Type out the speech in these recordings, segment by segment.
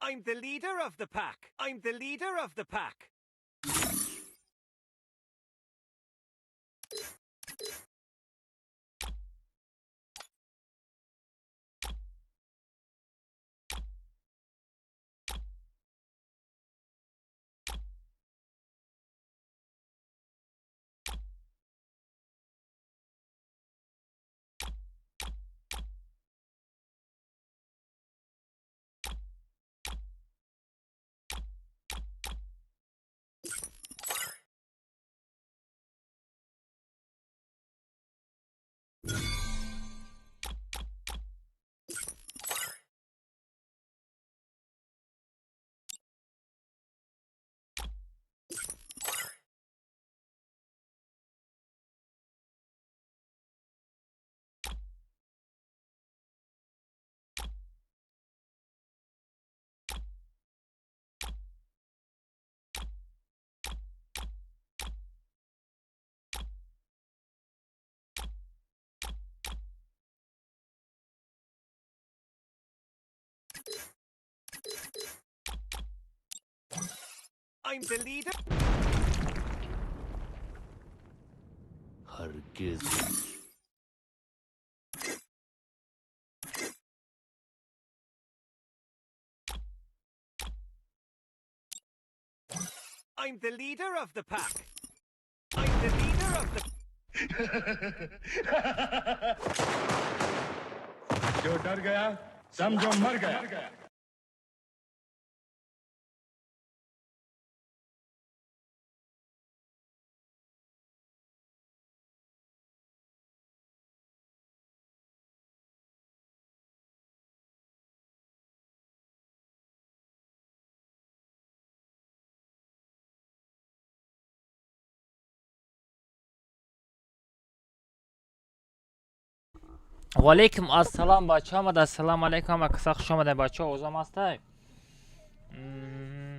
I'm the leader of the pack. I'm the leader of the pack. I'm the leader. هرگز I'm the leader of the pack. I'm the leader of the जो डर गया समझो मर गया و علیکم السلام بچه ها. السلام علیکم و کسا خوش آمده بچه ها. اوزام هسته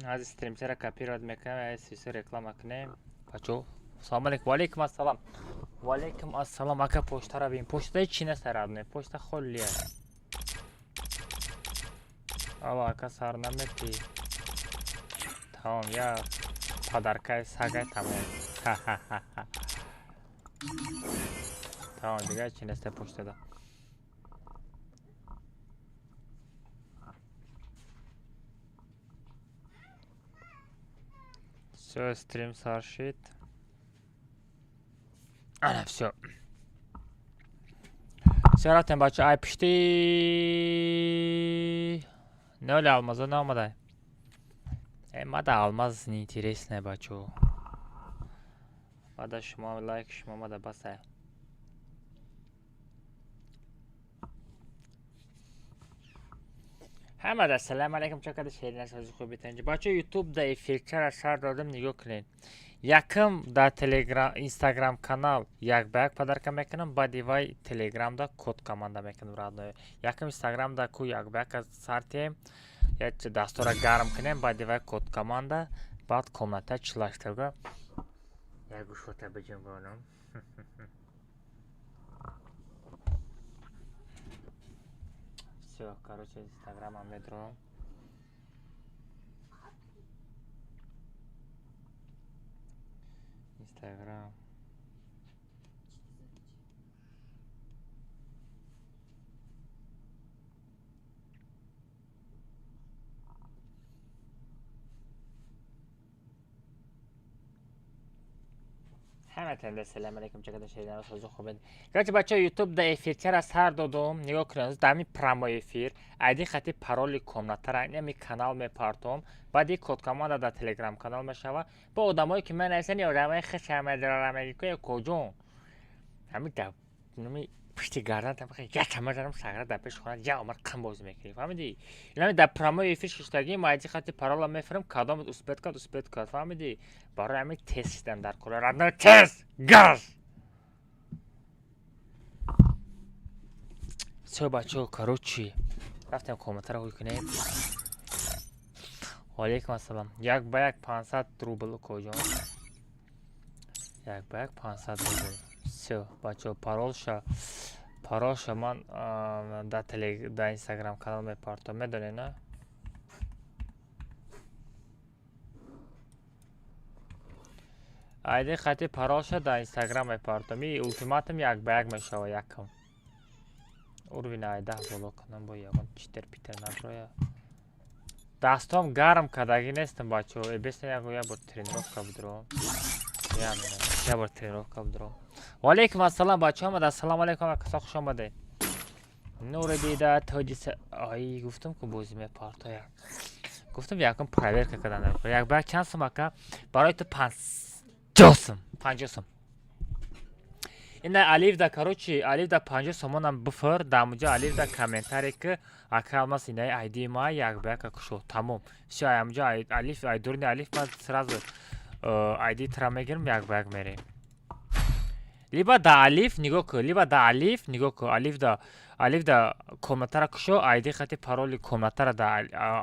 از استریم چرا کپی راد میکنم و سیسی رکلام کنیم بچه ها. سلام علیکم. و علیکم السلام. و علیکم السلام. اکا پشت را بیم. پشت چی نسراد نه. پشت خلیه. آوا اکا سر نمیتی. تمام یا پدرکای سگه تمام. تمام دیگه چی نسته پشت دا. Все, стрим совершит. Все. Все растем, бачу. Ай, пишти. Ne öyle almaz, ne olmadı? Mada almaz, ne интересное, бачу. Mada şuma like, şuma mada basay. همه در سلام علیکم. چقدر شیرین است از خوبی تنجی بچه. یوتیوب دا فیلتر اثر دادم نگاه کنین. یکم دا تلگرام اینستاگرام کانال یک بیگ پدر میکنم با دیوای تلگرام دا کد کاماندا میکنم راد. یکم اینستاگرام دا کو یک بیگ از سرتیم یا دستور گرم کنیم با دیوای کد کاماندا بعد کامنت چلاشترگم یا گوشوتا بجیم بانم. Все, короче, инстаграмом метро. Инстаграм. همه سلام علیکم. چقدر شیرین است از خوبه. گرچه بچه یوتیوب دا افیرتر از هر دادم نگاه کنید. دامی پرامو افیر ایدی خطی پارولی کامنت را نمی کانال می پارتم بعدی کد کاماند دا تلگرام کانال میشوه با آدمایی که من اصلا آدمای خش همه در امریکا یا کجون همین دا نمی پشت گردن تا بخیر یک همه دارم سگره در پیش خونه یا عمر کم باز میکنی فهمیدی؟ اینمی در پرامو افیر ششتگی ما ایدی خطی پارول میفرم کدام اسپت کد فهمیدی؟ برای همین تست شدم در کلرادو تست گاز. سو بچه کارو چی؟ رفتم کامنت را کنیم. و علیکم السلام. یک با یک 500 روبل کجا؟ یک با یک 500 روبل. سو بچه پارولشا من در اینستاگرام کانال میپارتم میدونی نه؟ айди хати парол шуд дар инстаграм мепартом. И ултиматум як ба як мешава якам. Урвин айда боло кунам бо ягон читер питер наброя. Дастом гарм кардаги нестам бачо. Эбесна як бор тренировка будро. Я бор тренировка будро. Ва алейкум ассалам бачоам. Ассалому алейкум акаса хуш омадед. نور دیده تاجیس آی گفتم که بازی میپارتا یک گفتم یکم پراورکا کردن یک بار چند سم که برای تو 50 سم این الیف دا کاروچی الیف دا 50 سمون هم بفر داموجا الیف دا کامنتاری که اکراماس اینای ایدی ما یک بار که کشو تمام شاید امجا الیف ایدورنی الیف ما سراز ایدی ترا میگیرم یک بار میریم либо да алиф нигоҳ кун либо да алиф нигоҳ кун алиф да комнатара кушо айди хати пароли комнатара да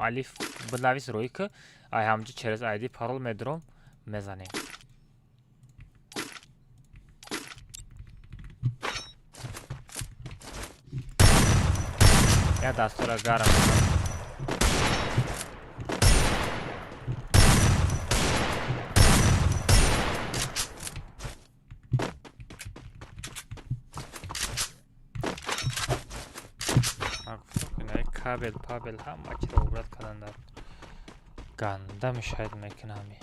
алиф бинавис рӯи ки ай ҳамҷо через айди парол медуром мезанем я дастора гарам кабел пабел ҳама чиро обрат кардандар ганда мешояд мекунами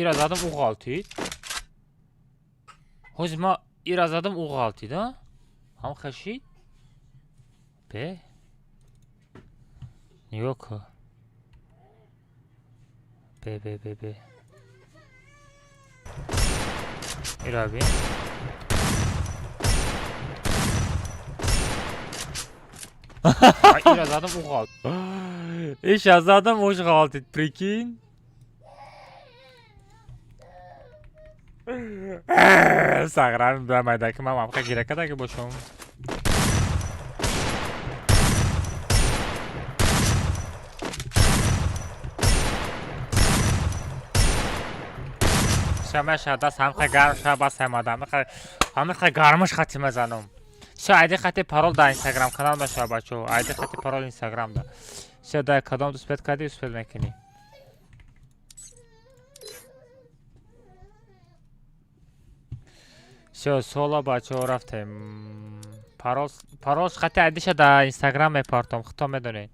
ира задам у ғалтид ҳози ма ира задам у ғалтид ҳам хашид бе нигоҳ кун бе иро бин иро задам у ғалт иша задам уш ғалтид прикинь сағрам дамайда ки ман мамқа гиракадаги бошам شمش دست همخه گرم شد بس همادم همخه گرمش خطی مزنم شو ایدی خطی پارول در اینستاگرام کانال بشه بچو ایدی خطی پارول اینستاگرام ده شو در کدام دوست پید کردی دوست پید میکنی شو سولا بچو رفتیم پارول خطی ایدیش در اینستاگرام میپارتم خطا میدونین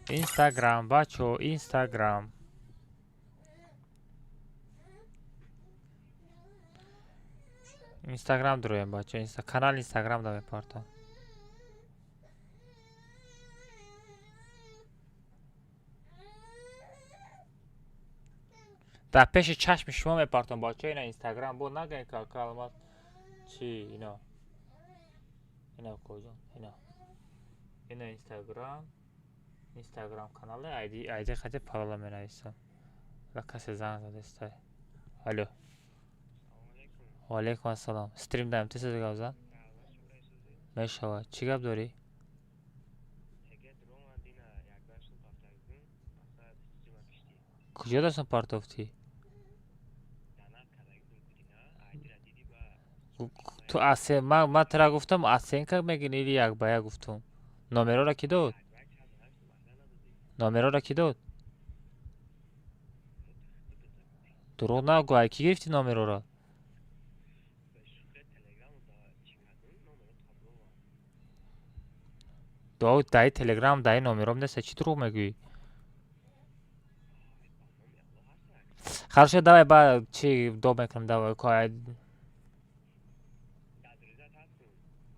اینستاگرام بچو اینستاگرام инстаграм дуроем бача канал инстаграм да мепартам дар пеши чашми шумо мепартам бача ина инстаграм бо нагаен ка калмат чи ино коҷон ино инстаграм канале айди хати парола менависам ва касе зан задестай алло ва алейкум ассалом стрим даем ти сази гап зан мешавад чӣ гап дорӣ куҷо дастам партофтӣ ту ман тара гуфтам асенка мегини или як ба як гуфтум номероро ки дод дурӯғ нагӯ ай ки гирифти номероро дай телеграм дай номером неста чӣ дурӯғ мегӯӣ хорошо давай ба чӣ доб мекунам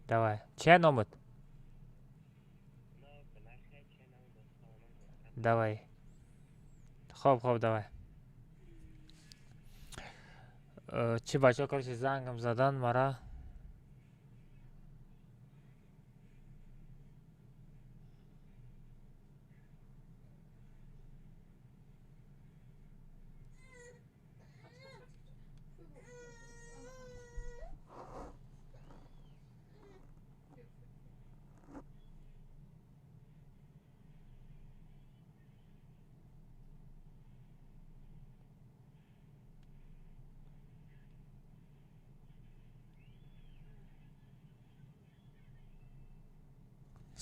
давай чия номат давай хоб давай чӣ бачаҳо короче зангам задан мара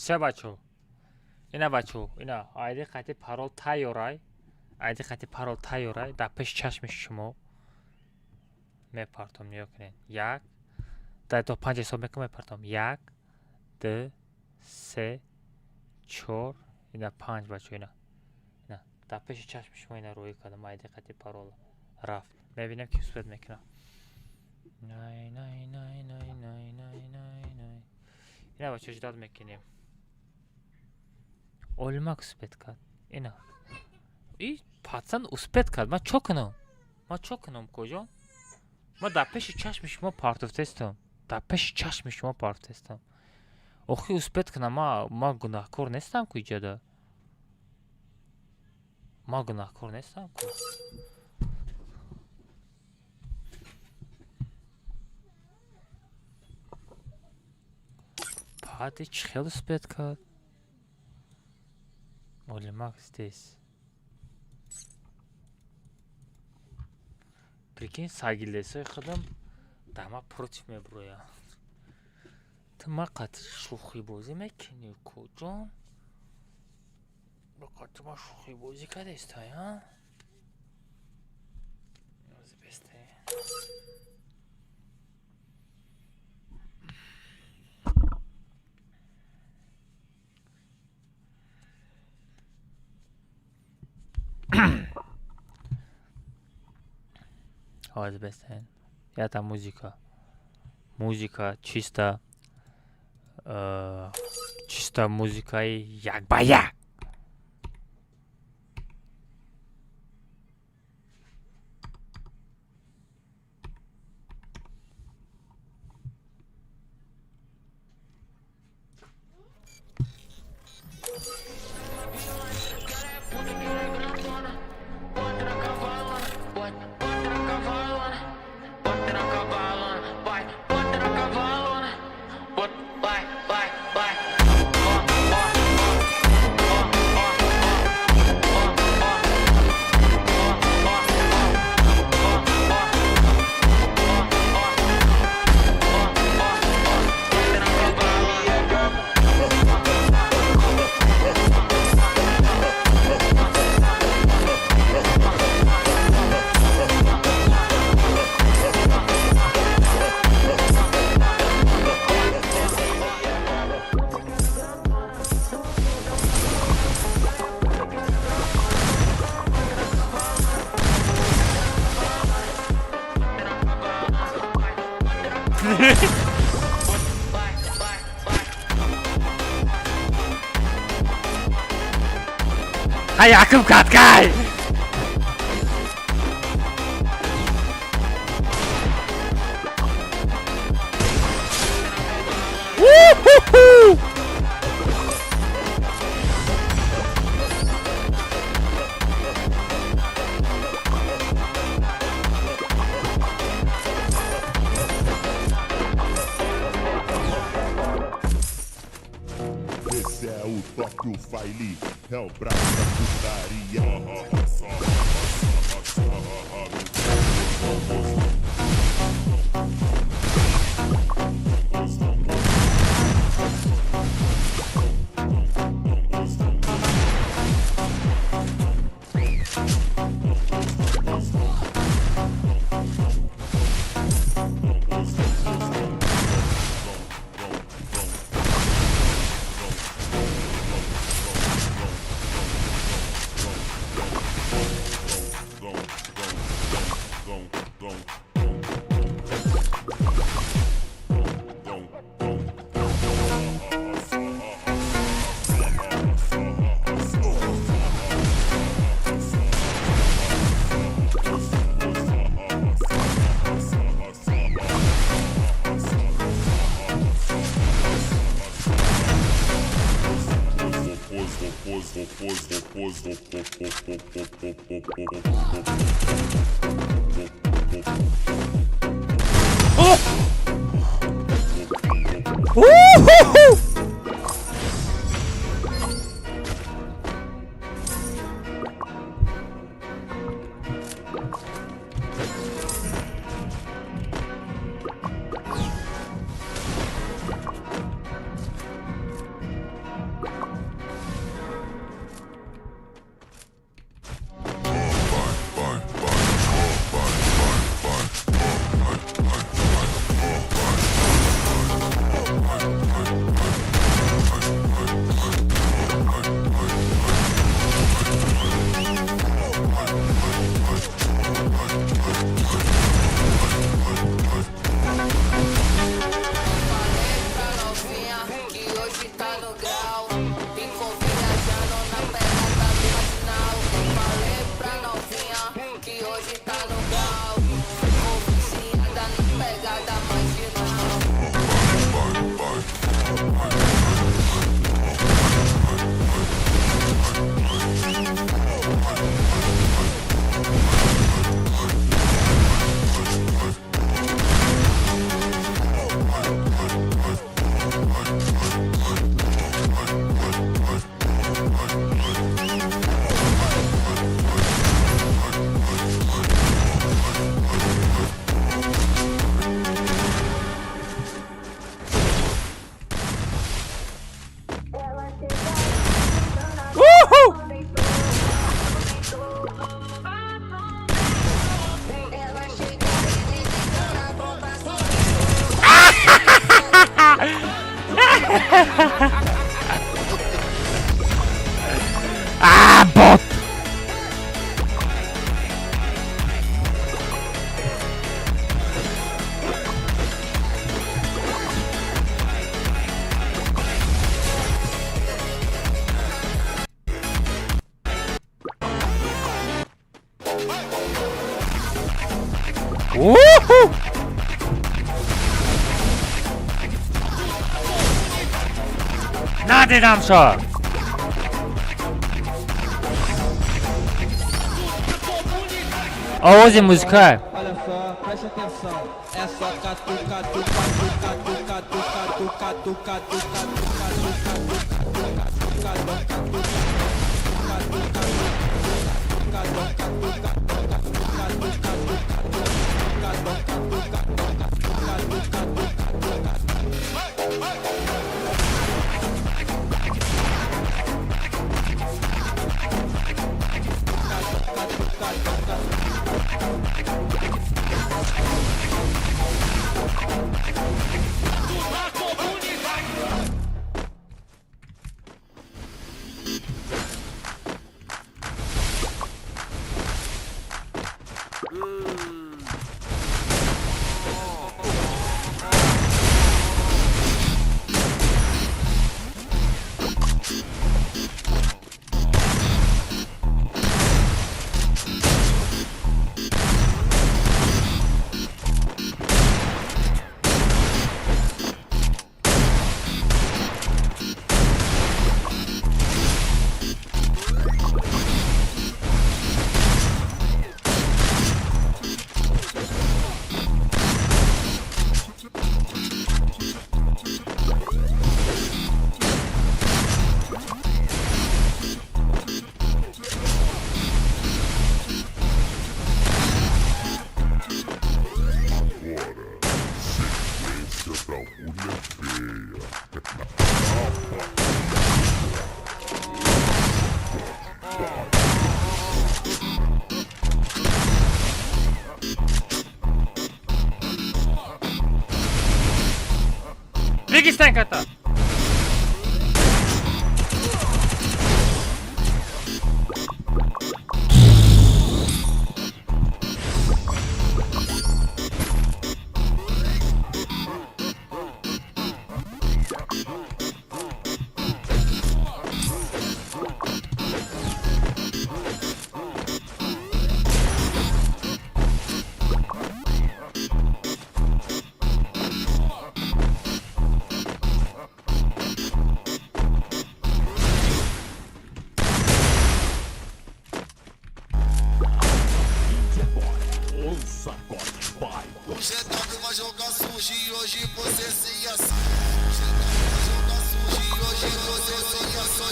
все бачо. Ина бачо, ина айди хати парол тайёрай. Айди хати парол тайёрай. Дар пеш чашми шумо мепартом нигоҳ кунед. 1 дар то 5 ҳисоб мекунам мепартом. 1 2 3 4 ина 5 бачо ина. Ина дар пеши чашми шумо ина рӯӣ кардам айди хати парол рафт. Мебинам ки успет мекунам. Най най най най най най най най. Ина бачо ҷидод мекунем. Олмак успет кард. Ина. И пацан успет кард. Ман чо кунам? Коҷон? Ман дар пеши чашми шумо партофтестам. Дар пеши чашми шумо партофтестам. Охи успет кунам. Ман гунаҳкор нестам ку иҷода. Ман гунаҳкор нестам ку. Пади чӣ хел успет кард? Олимак здесь. Прикинь, сагилесои худам дар ман против мебуроянд. Ту ман қатъи шӯхибозӣ мекунӣ куҷон? Қатъи ман шӯхибозӣ кардестай, а? Азбестен. Это музыка. Музыка чисто музыкаи як ба як. Hayakim katkay! Woo-hoo-hoo! Esse é o toque, o baile, é o brabo da putaria. Woo-hoo-hoo! Ah, bot. Woohoo! Nadidam що? Ó, música. Olha só, preste atenção. É só catuca, catuca, catuca, catuca, catuca, Big Stank hatta. Cê tá pra jogar sujo e hoje você se aça. Cê tá pra jogar sujo e hoje você se aça.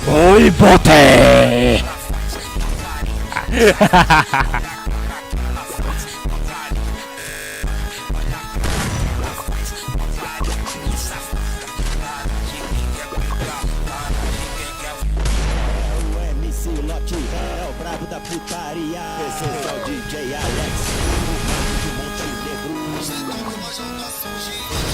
Oi, botei! MC Lote é o brabo da putaria. Esse é o DJ Alex, o mago de Montenegro. Cê tá pra jogar sujo e hoje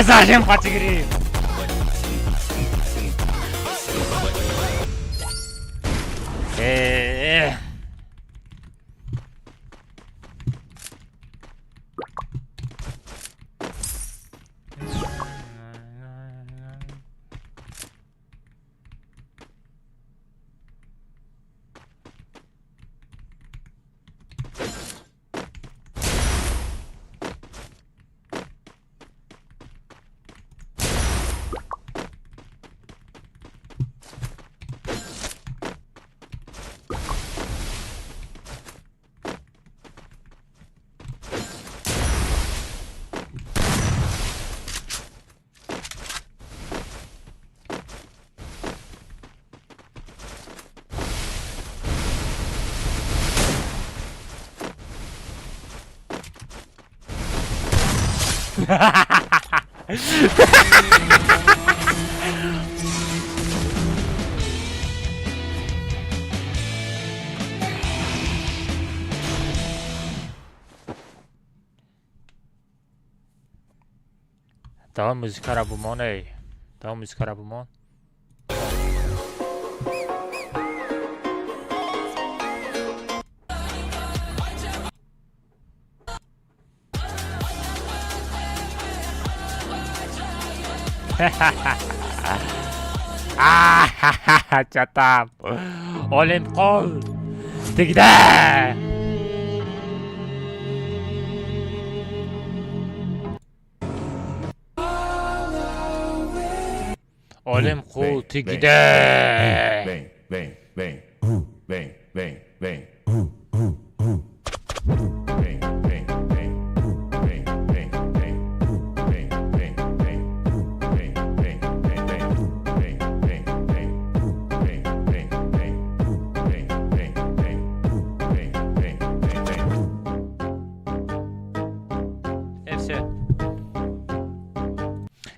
Зачем потигри? Daha müzik arabımon ey. Daha müzik arabımon. Çatam. Olim kol. Tigde. Olim kol tigde. Vem, vem, vem, vem, vem, vem.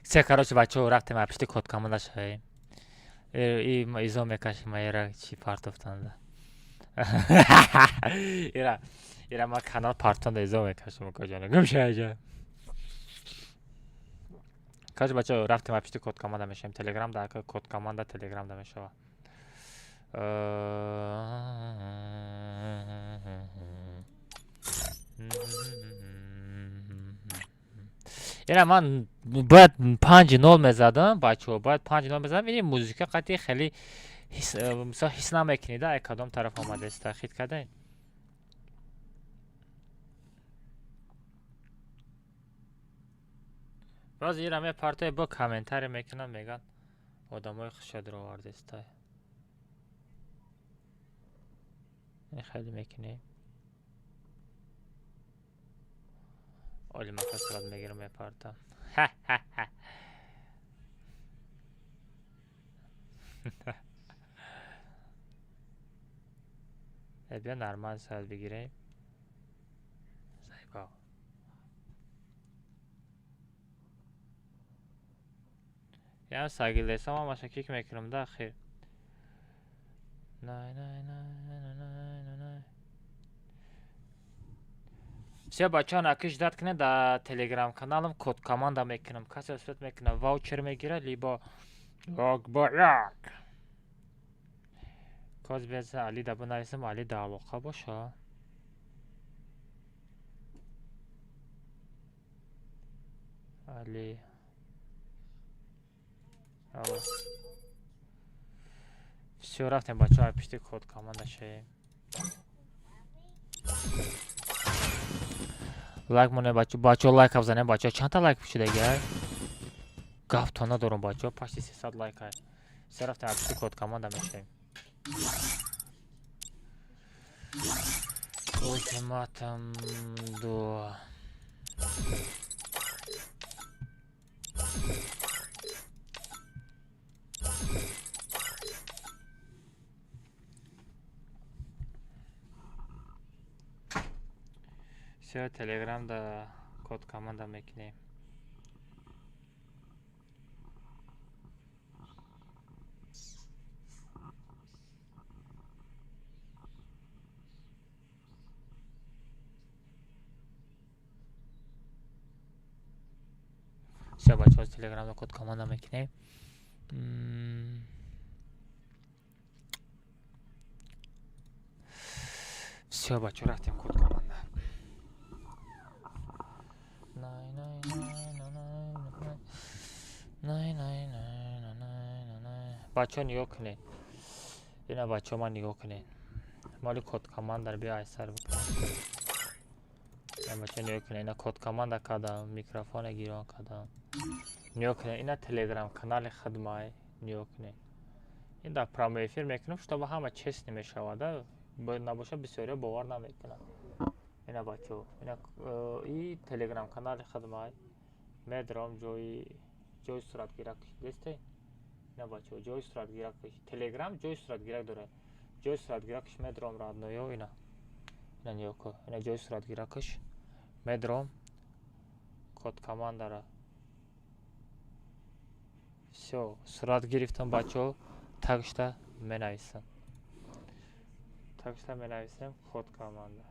Все, короче, бачо, рафтем апишти коткаму дашаем. И изо мекаши маера чи партофтанда. Ира ма канал партонда изо мекашим кожана. Гумшаja. Короче, бачо, рафтем апишти коткаму дамешем. Телеграм да коткаманда телеграм дамешава. یعنی من باید 5-0 میزدم بچه‌ها باید 5-0 میزدم این موزیک قطعی خیلی مثلا حس نمیکنید از کدام طرف آمده است تأخیر کردین باز این همه پارتای با کامنتر میکنن میگن آدمای خوشا در آورده است این خیلی میکنه اولی مفصلات میگیرم میپارتم بیا نرمان ساعت بگیریم زیبا یه ساگیل دیسم هم مشکیک میکنم ده خیر نه نه نه نه نه نه نه все бачаҳон акиш дад кунед дар телеграм каналам код команда мекунам касе сӯҳбат мекунад ваучер мегирад либо як ба як коз беса али да бинависам али да алоқа боша али все рафтем бачаҳо пишти код команда шаем лайк муне бачо лайк авзане бачо чанд та лайк пушидаги гаф то надорум бачо почти 300 лайк се рафтем апишти код команда мешавем ультиматум 2 все телеграм да код команда мекунем все бачаҳо телеграмда код команда мекунем. все бачаҳо рафтем код команда. бачаҳо нигоҳ кунед. ина бачаҳо ман нигоҳ кунед. моли код командаро биё сар бикунем. ина бачаҳо нигоҳ кунед. ина код команда кардам, микрофоне гирон кардам. нигоҳ кунед. ина телеграм канали хидмай. нигоҳ кунед. ин дар прямой эфир мекунем, чтобы ҳама честно мешавад. набоша бисёриҳо бовар намекунанд. ина бачаҳо ина и телеграм канали хидмай. медром ҷои суратгирак десте. ина бачаҳо ҷои суратгирак телеграм ҷои суратгирак дорад. ҷои суратгиракш медром радноё ина нигоҳ кун. ина ҷои суратгиракш медром код командара. все сурат гирифтам бачаҳо. тагшта менависам. тагшта менависем код команда.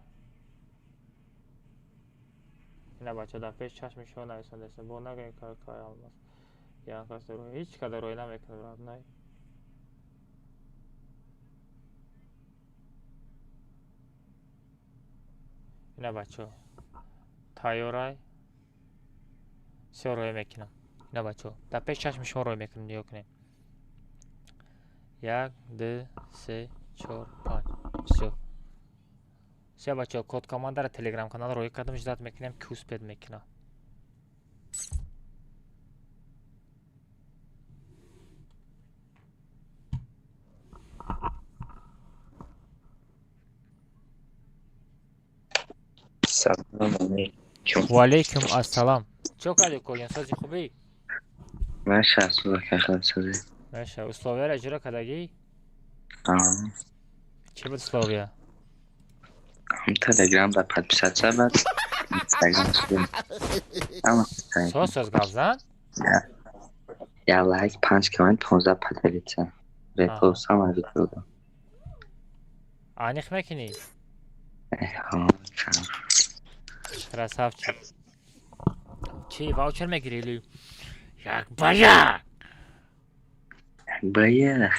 ина бачаҳо дар пеш чашми шумо нависам дестем. бо нагоем кай алмаз. янкас ро ҳеҷ қадар рой намекунад радной. ина бачаҳо тайёрай. все рой мекунам. ина бачаҳо дар пеш чашми шумо рой мекунам. нигоҳ кунед. 1 2 3 4 5 все. все бачаҳо код командаро телеграм канал рой кардам. ждат мекунем ки успеҳ мекунам. Салом алейкум. ва алейкум ассалом. чо карди когенсози хубӣ? Маша асула кахласази. маша условияро иҷро кардагӣ? чӣ буд условия? Telegram да подписаться бад. Instagram. соз гап зан? Я лайк 5 коммент 15 поделиться. Репост сама видео. аниқ мекунӣ? красавчик. чӣ ваучер мегирӣ или? як бая. Бая.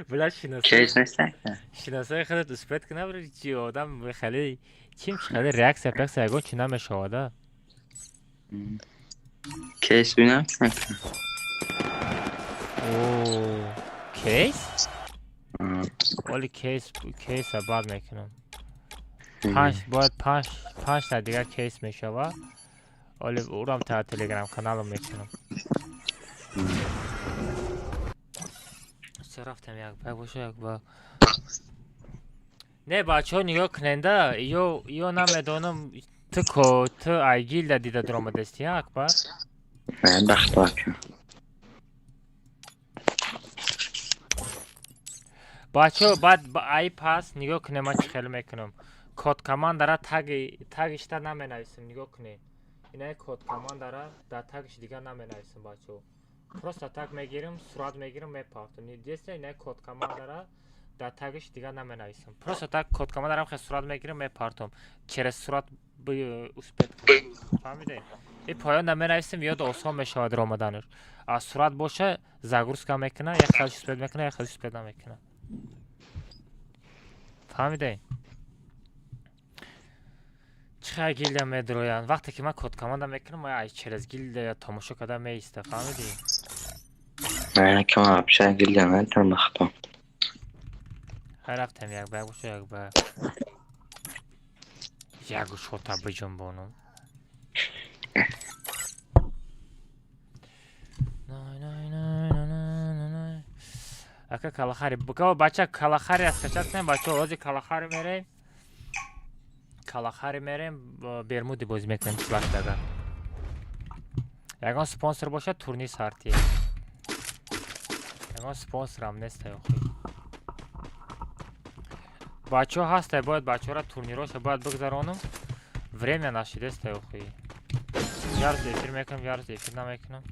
бля Кейс нестак. шиносаи худат успеҳ кунам чӣ одам хеле чим хеле реаксия пекса ягон чӣ намешавада. Кейс бинам. Оо кейс? оли кейса бад мекунам. бояд 5 та дигар кейс мешава. оли урам та телеграм каналам мекунам. се рафтам як бак боша як бак. не бачаҳо нигоҳ куненда ё намедонам ту айгилда дида дуромадасти акбар? мен бахтвак. бачаҳо баъд ай пас нигоҳ кунем ман чӣ хеле мекунам. код командара тагишта наменависем. нигоҳ кунед. инаи код командара дар тагиш дигар наменависем бачаҳо. просто так мегирим, сурат мегирим, мепартам. десте инаи код командара дар тагиш дигар наменависем. просто так код командарам хе сурат мегирим, мепартам. через сурат успеҳ кунам. фаҳмидед? и поён наменависем ёд осон мешавад ромаданаш. аз сурат боша загрузка мекуна, як хелш успеҳ мекуна, як хелш успеҳ намекуна. фаҳмидед? чихар гилда медроянд. вақте ки ман код команда мекунам, ай через гилда тамошо карда меиста. фаҳмидӣ? мен кам вообще гилда метам бахтам. рафтам як бак боша як бак. як гӯшота биҷанбонам. ака калахари бача калахари аз качак кунем. бачаҳо ҳозир калахари мерем. калахари мерем бермуди бозӣ мекунем чилактага. ягон спонсор бошад турни сарти. ягон спонсорам неста охи. бачаҳо ҳастай бояд бачаҳоро турнироша бояд бигзаронам. время нашидестай охи. ярз эфир мекунам, ярз эфир намекунам.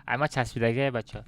اما چسبیدگی بچه.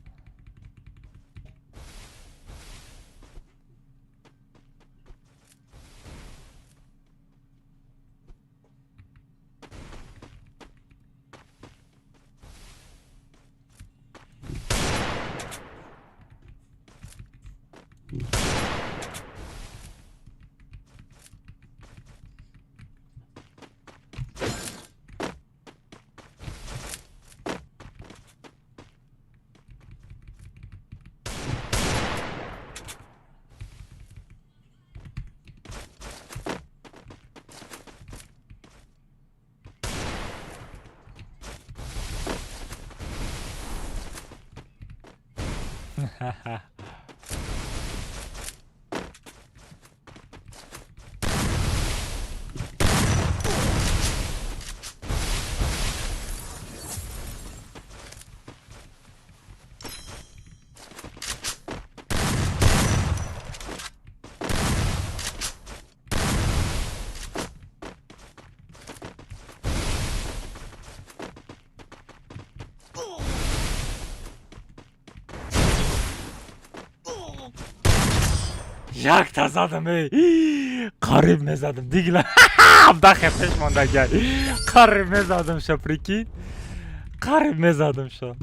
یک تا زدم ای قریب میزدم دیگه دا خفش مونده گه قریب میزدم شو پریکی قریب میزدم شو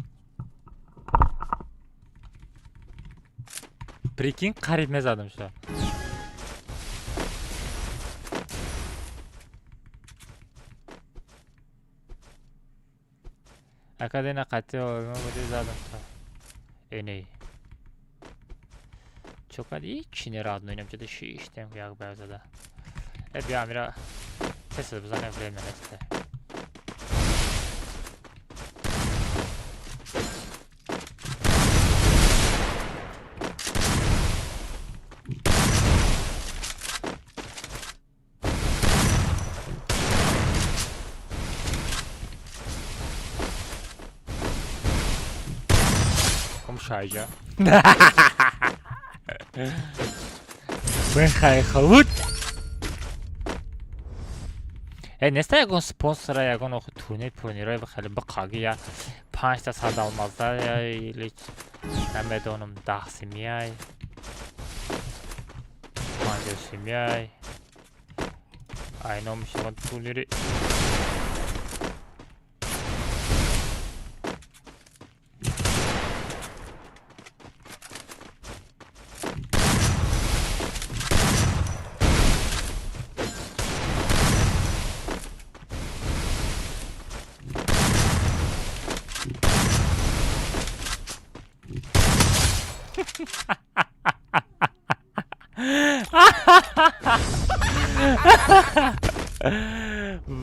پریکین قریب میزدم شو اکادینا قطعه آرمان بوده زدم شو اینه چوکاد هیچی نراد نوینم چه شیشتم یک باید زده بیا میرا تست بزنم بریم نسته کم شایجا بخیر خود نسته یکون سپونسر یکون اخو تورنیر پورنیرای بخیلی بقاگی یا 5 تا صد المازده یا لیچ نمیدونم 10 سیمیای 5 سیمیای اینا میشه من تورنیری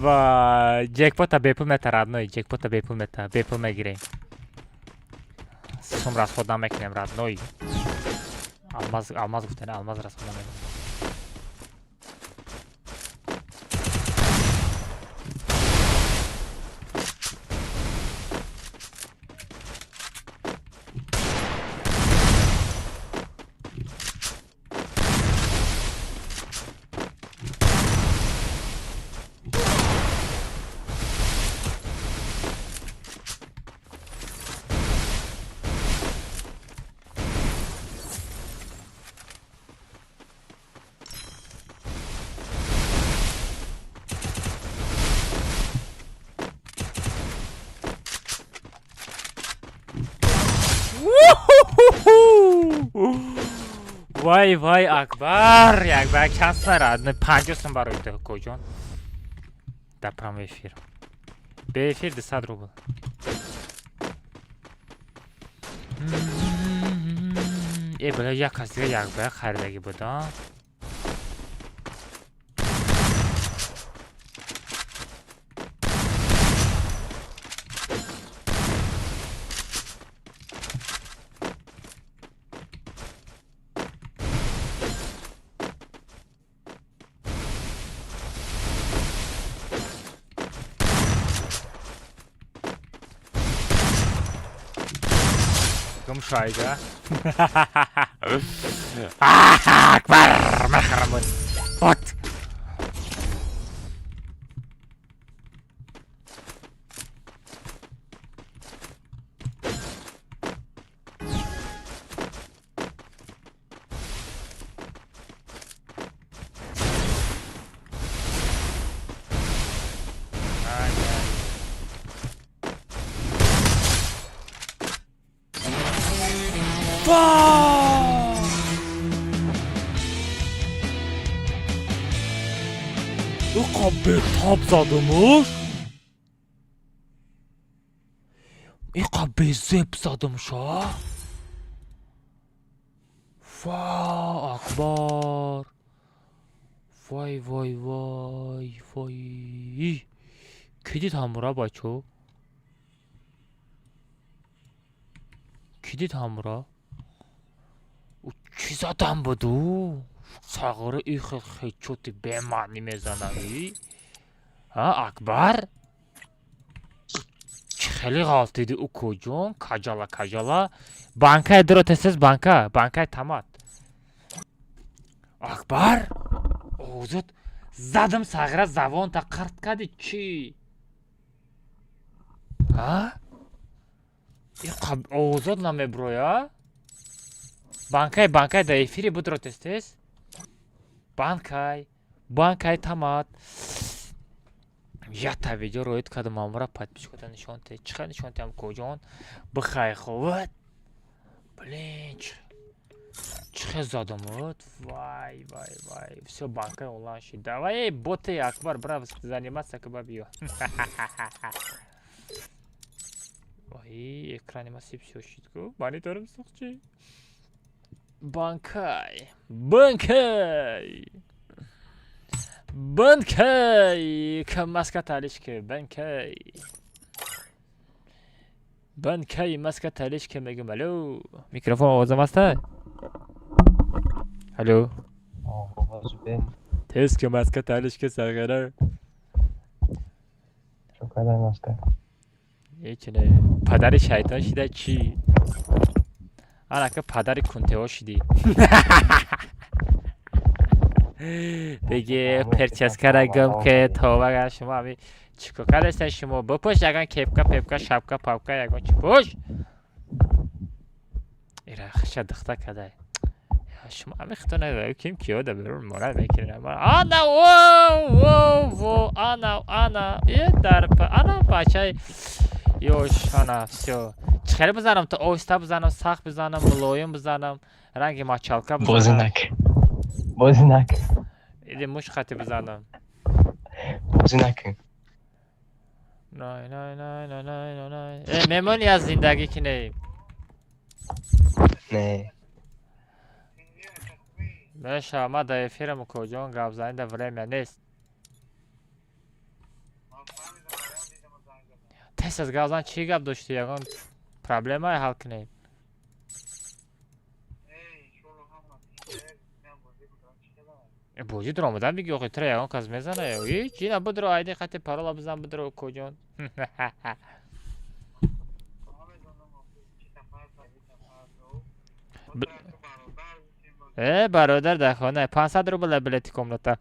و جکپوت بیپول متر ردنوی جکپوت بیپول متر بیپول میگیریم سوم راست خود نمیکنیم ردنوی الماز گفتنه الماز راست خود نمیکنیم وای وای اکبر یک بار کس نرد 50 برای ده کجان در پرام افیر به افیر 200 روبل ای بلا یک از دیگه یک بار خریدگی بودا شایده اکبر مخرمون بات به تاب زدمش ایقا به زب زدمش ها فا اکبر وای وای وای وای کی دید همورا بچه کی دید همورا او چی زدم بدو ساغره ای خیلی چوتی به معنی میزنوی ها اکبر خیلی غلط دیدی او کجون کجالا کجالا بانکای درو تسیز بانکای تمات اکبر اوزد زدم ساغره زبان تا قرد کردی چی ها اوزد نمی برویا بانکای دا افیری بود رو تستیز بانکای تمات یا تا ویدیو روید کدام امورا پادپیش کده نشانته چخه نشانته هم کجان بخواه خواد بلین چخه زادمود وای وای وای все بانکای اولان شید وای بوته اکبر برا заниматься که با بیو وای اکرانیماسی все شید کو مانیتورم سخچی بانکای کم مسکت علیش که بانکای مسکت علیش که میگم الو میکروفون آوازم هسته الو تست که مسکت علیش که سرگره هیچ نه پدر شیطان شده چی آنها که پدر کنته ها شدی دیگه پرچسکرگم که توبه شما همی چیکو کردستن شما بپوش یکان کپکا پپکا شبکا پاپکا یکان چی پوش ایره خشت دخته کده شما همی خطا نده کیم کیو ده برون مورد میکنه آنا وو آنا یه درپا آنا بچه یوش آنا سیو چخیلی بزنم تا اوستا بزنم سخت بزنم ملایم بزنم رنگ ماچالکا بزنم بازنک ایده موش خطی بزنم بازنک نه میمونی از زندگی که نه نه بشه ما دا افیرم کجان گاب زنده ورمه نیست تست از گازان چی گاب داشتی یکان پرابلم های حل کنیم بوجی درام بودن بگی آخی تره یکان کس میزنه هیچ این بدرو آیده خطی پارالا بزن بدرو کجان برادر در خانه 500 روبل بلیتی کملتا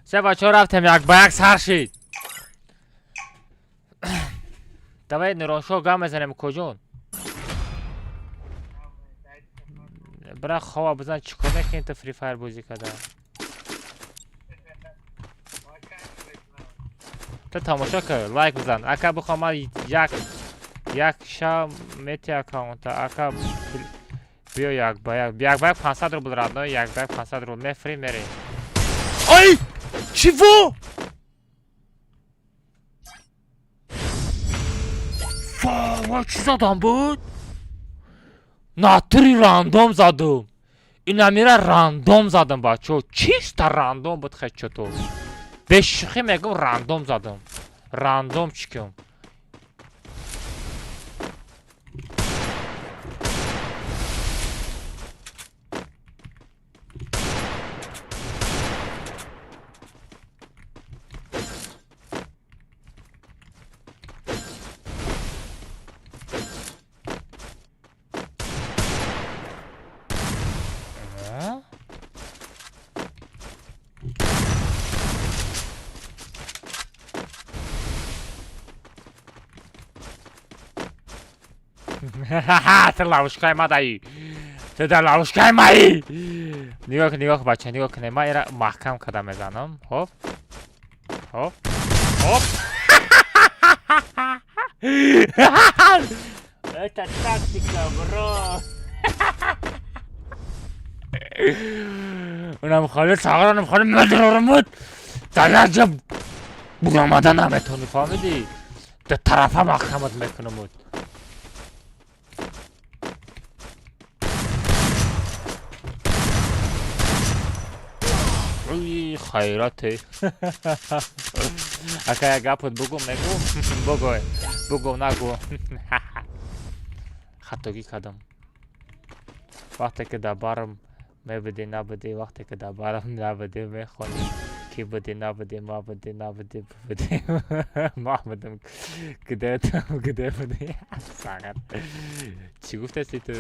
سه بچه رفتم یک با یک سر شید دوای نرانشو گام بزنم کجون برای خواه بزن چیکار نکنی تو فری فایر بازی کده تو تماشا که لایک بزن اکا بخوام من یک شام میتی اکاونت اکا بیا یک با یک 500 روبل رادنو یک با یک 500 روبل می فری میری ای چیو وای چی زدم بود ناتری راندوم زدم این میره راندوم زدم بچه چیست راندوم بود خیلی چطور به شوخی میگم راندوم زدم راندوم چیکم تو لوشکای ما دایی تو در لوشکای مایی نگاه بچه نگاه کنه ما ایره محکم قدم میزنم هوب هوب هوب Это тактика, bro. اونم خاله ساغرانم خاله مدرارمود دلجب بگامدن همه تونی فهمیدی در طرف هم اخمت میکنمود اوی خیراته اکا گپت بگو میگو بگو نگو خطاگی کردم وقتی که در بارم میبودی نبودی وقتی که در بارم نبودی میخونی کی بودی نبودی ما بودی نبودی بودی ما بودم گده بودی ساغر چی گفته سی تو؟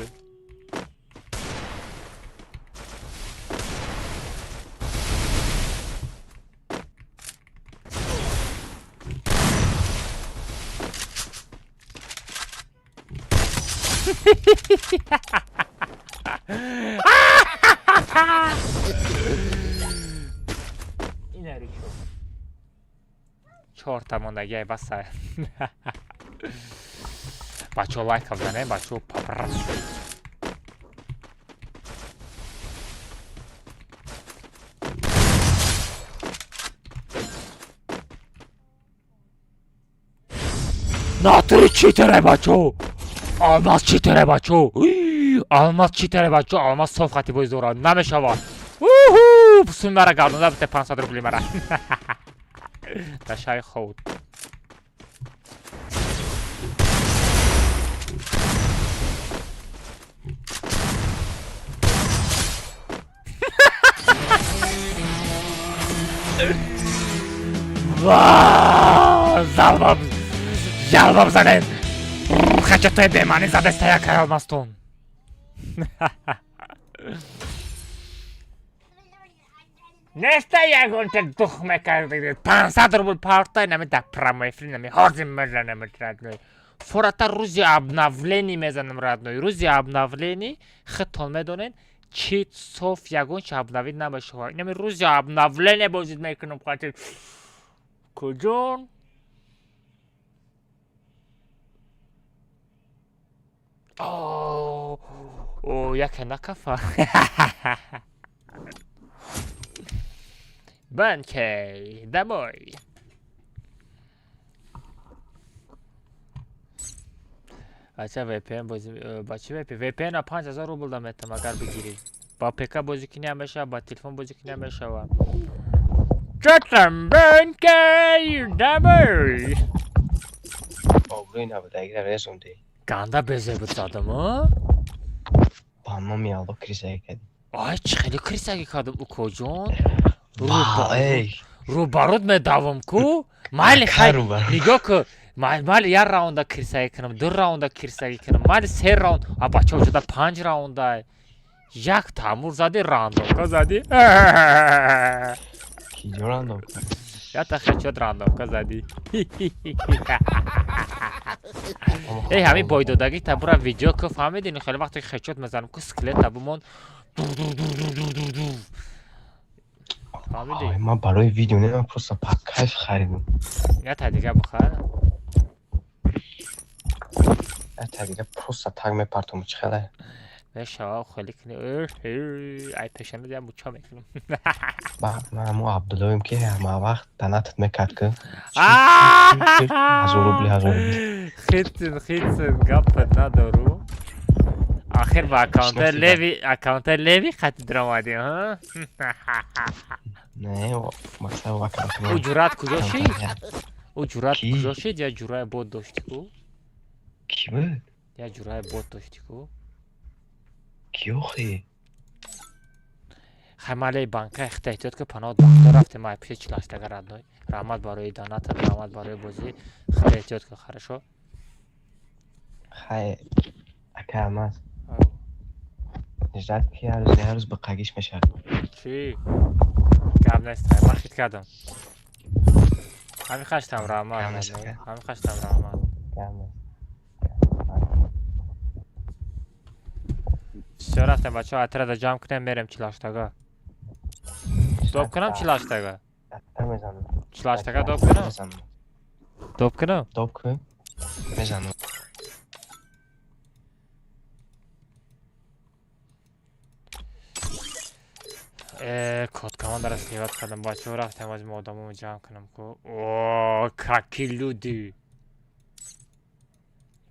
اینه ریشو 4 تا موندگی بس بچه ها لایک هم زنه بچه ها پاپرس شد ناتوری چیتره بچه ها آلماس چیتره بچه ها آلماس چیتره بچه ها آلماس صاف خطی باید دورا نمیشواد سون مرا گردونده بته 500 روبلی مرا تشای خود زلبم زنه خچه توی بیمانی زده سته یک آلماستون نسته یکون که دخمه کرده 500 روبل پارتای نمی در پرامایفری نمی هارزی مرده نمید ردنوی فورتا روزی ابناولینی میزنم ردنوی روزی ابناولینی خطان میدونین چیت صوف یکون که ابناوی نباشه نمی روزی ابناولینی بازید میکنم خواهد کجون اوه یکی نکفه بانکی دموی بچه ویپین بازی بچه ویپین 5000 روبل دمیتم اگر بگیری با پیکا بازی کنی هم بشه با تلفن بازی کنی هم بشه چطرم بانکی دموی آبروی نبوده اگر رسونده گنده بزه بود زدم ها با ما میالو کریسه کردی آی چه خیلی کریسه کردم او کجون رو بارود میدوم کو مالی خیلی نگاه که مالی یک راونده کریسه کنم 2 راونده کریسه کنم مالی 3 راوند بچه ها شده 5 راونده یک تامور زدی راندوم که زدی کیجا راندوم یا تا خیلی شد راندوم که زدی ای همین بایدادگی تا برا ویدیو که فهمیدین خیلی وقتی خیلی میزنم که سکلت تا بمون فهمیدی؟ ما برای ویدیو نه پروسا پاکایف خریدم یا تا دیگه بخیر یا تا دیگه پروسا تاگ میپرتم چه خیلی بشه خیلی کنی ای پشنه دیم بچه میکنم من همون عبداللهیم که همه وقت تنتت میکرد که 1000 روبلی خیتسن گفت ندارو آخر با اکاونت لیوی خطی درامادی ها نه مثلا وکرات او جورات کجا شید؟ او جورات کجا شید یا جورای بود داشتی کو؟ کی بود؟ یا جورای بود داشتی کو؟ کیو خی؟ خیمالی بانکه احتیاطیت که پناه دکتر رفته مای پیش چلاشتگر ردنوی رحمت برای دانت رحمت برای بازی احتیاطیت که خرشو خی اکه همه نجدت که هر روز به قگیش میشه چی؟ کم نیست من خیلی کردم همین خشتم رحمت همین خشتم رحمت Все رفتم بچه ها اطراد جمع کنم میرم چلاشتگاه دوب کنم چلاشتگاه دفتر میزنم چلاشتگاه دوب کنم میزنم دوب کنم دوب کن میزنم کد کمان را سیوت کردم بچه ها رفتم از مادامو جمع کنم که اوه کاکیلودی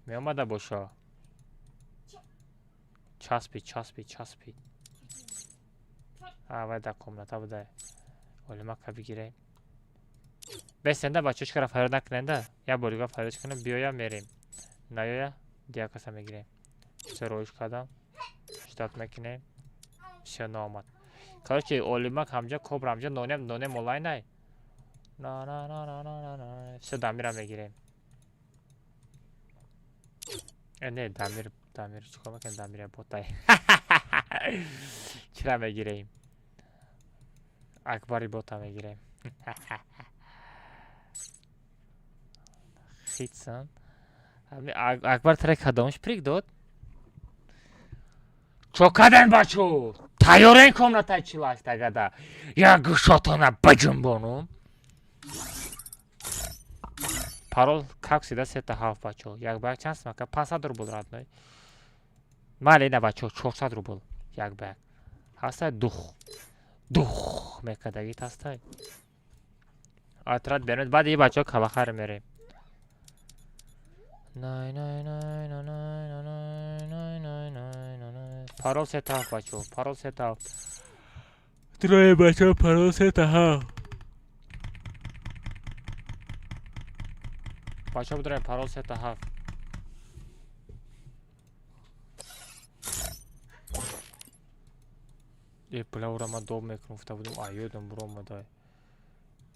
می آمده باشا چسبید باید در کمنتا بوده ولی ما که بگیریم بستنده بچهش که را فراد نکننده یا بولیگا فردش کنم بیایا میریم نیایا دیا کسا میگیریم سه رویش کردم شتات میکنیم все نامد короче олимак ҳамҷа коб рамҷа нонем молай най на все дамира мегирем не дамир чикор мекунем дамир ботай чира мегирем акбари бота мегирем хитсан акбар трек кадомш прик дод чо кадан бачо тайёрен комнатай чилаштагада як шотона баҷунбонум парол как всегда сета ҳафт бачо як бак чанд смака 500 рубл радной мали на бачо 400 рубл як бак ҳастай дух мекадаги тастай атрад беред баъд и бачо калахар мерем парол сетав бачо парол сетав трое бачо парол сетав бачо будраем парол сетав бля урама доб мекунам гуфта будем ёдам буромадай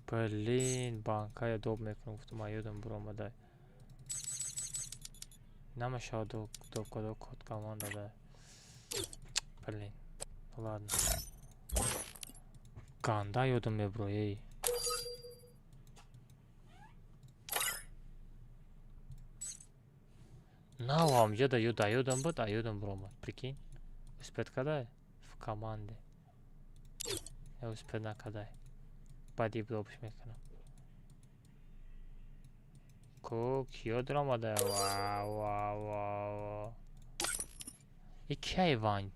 блин банкая доб мекунам гуфтам ёдам буромадай намаша доб кодо код команда да блин ладно ганда ёдам мебро эй навам ёда ёдам буд ёдам буромад прикинь успед кадай в команде я успед накадай бади добиш мекунам ко киё дуромадай ва и кияй вань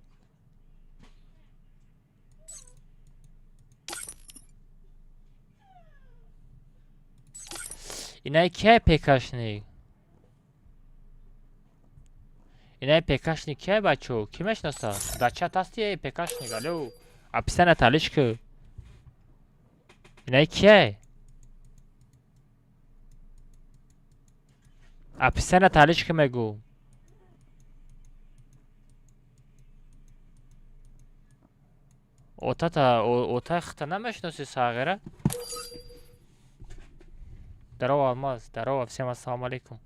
инай кияй пекашник инай пекашник кияй бачо ки мешинаса дар чат ҳасти пекашник алё аписана талишку инай кияй аписана талишку мегу ота хта намешиноси сағира дарова алмаз дарова всем ассалому алейкум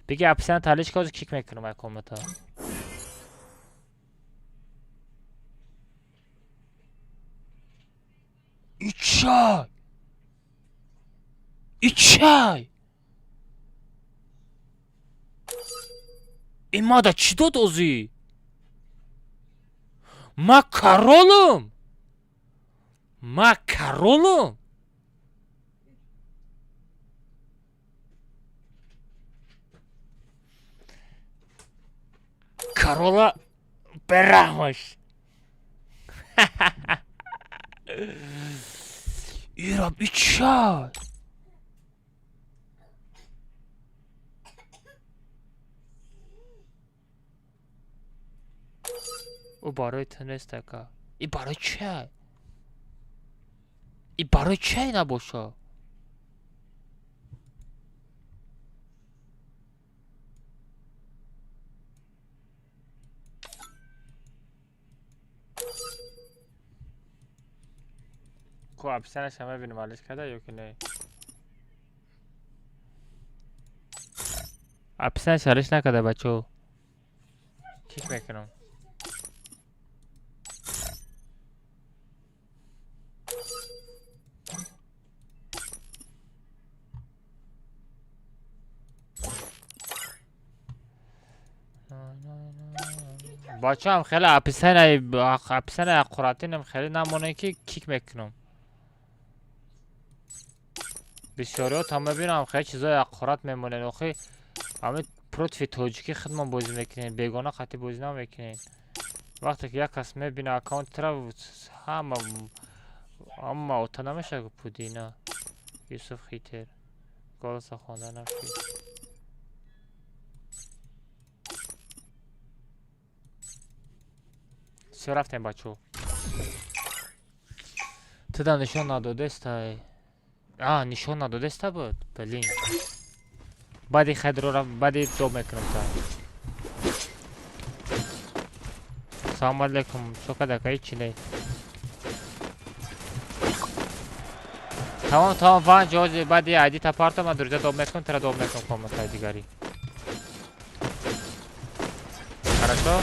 биги аписана талишку ҳозир кик мекунам ай комната ичай ин мада чӣ дод озӣ ма каролум карола бераҳмаш ирам ичай او برای تو نیست که ای برای چه ای برای چه نباشه خب اپسنش همه بینم علیش کرده یا که نه اپسنش علیش نکرده بچه کیک میکنم بچه هم خیلی اپیسن اقراتینم خیلی نمونه که کیک میکنم بسیاری ها تا ببینم خیلی چیزای اقرات میمونه نخی همه پروتفی توجیکی خدمت بازی میکنین بیگانه خطی بازی نمیکنین وقتی که یک کس میبینه اکاونت تر همه اوتا نمیشه که پودینا یوسف خیتر گالس خونده نفید سه رفتیم بچه تدا نشون نداده استای نشون نداده استا بود بلین بعدی خد رو رفت بعدی دو میکنم تا سلام علیکم چوکا دکایی چی نی تمام وان جوز بعدی عدی تا پارتا من درجه دو میکنم ترا دو میکنم کامنت های دیگری хорошо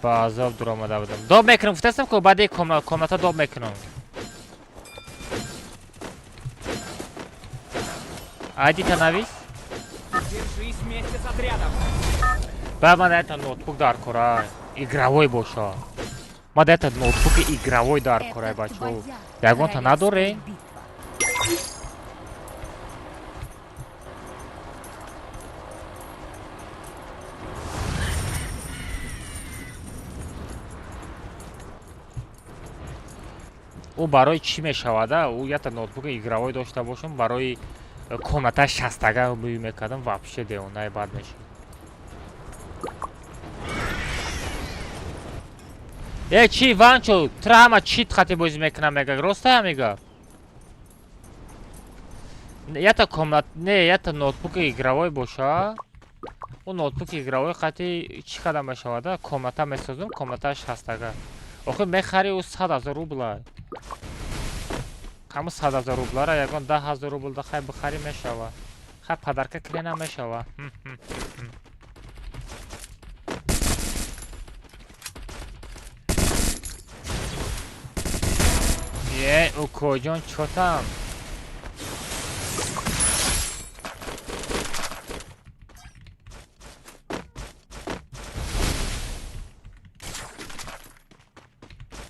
با عذاب در آمده بودم دو میکنم گفتستم که بعدی کامنت ها دو میکنم عدی تا نویس Держись вместе с отрядом. بعد من это ноутбук дар кора игровой боша ما это ноутбук игровой дар кора бачо ягон та надоре او барои чӣ мешавада у як ноутбуки игровой дошта бошам барои комната 60 бӯй мекардам вообще девонаи бад мешид чӣ ванчо тра ҳама чит хати бозӣ мекунам мега роста мега ята комнат не ята ноутбуки игровой боша у ноутбуки игровой хати чӣ када мешавада комната месозам комната 60 охир мехари у 100 000 рубла ҳамун 100 000 рублара ягон 10 000 рубл дахай бихарӣ мешава хай падарка клена мешава у коҷон чотам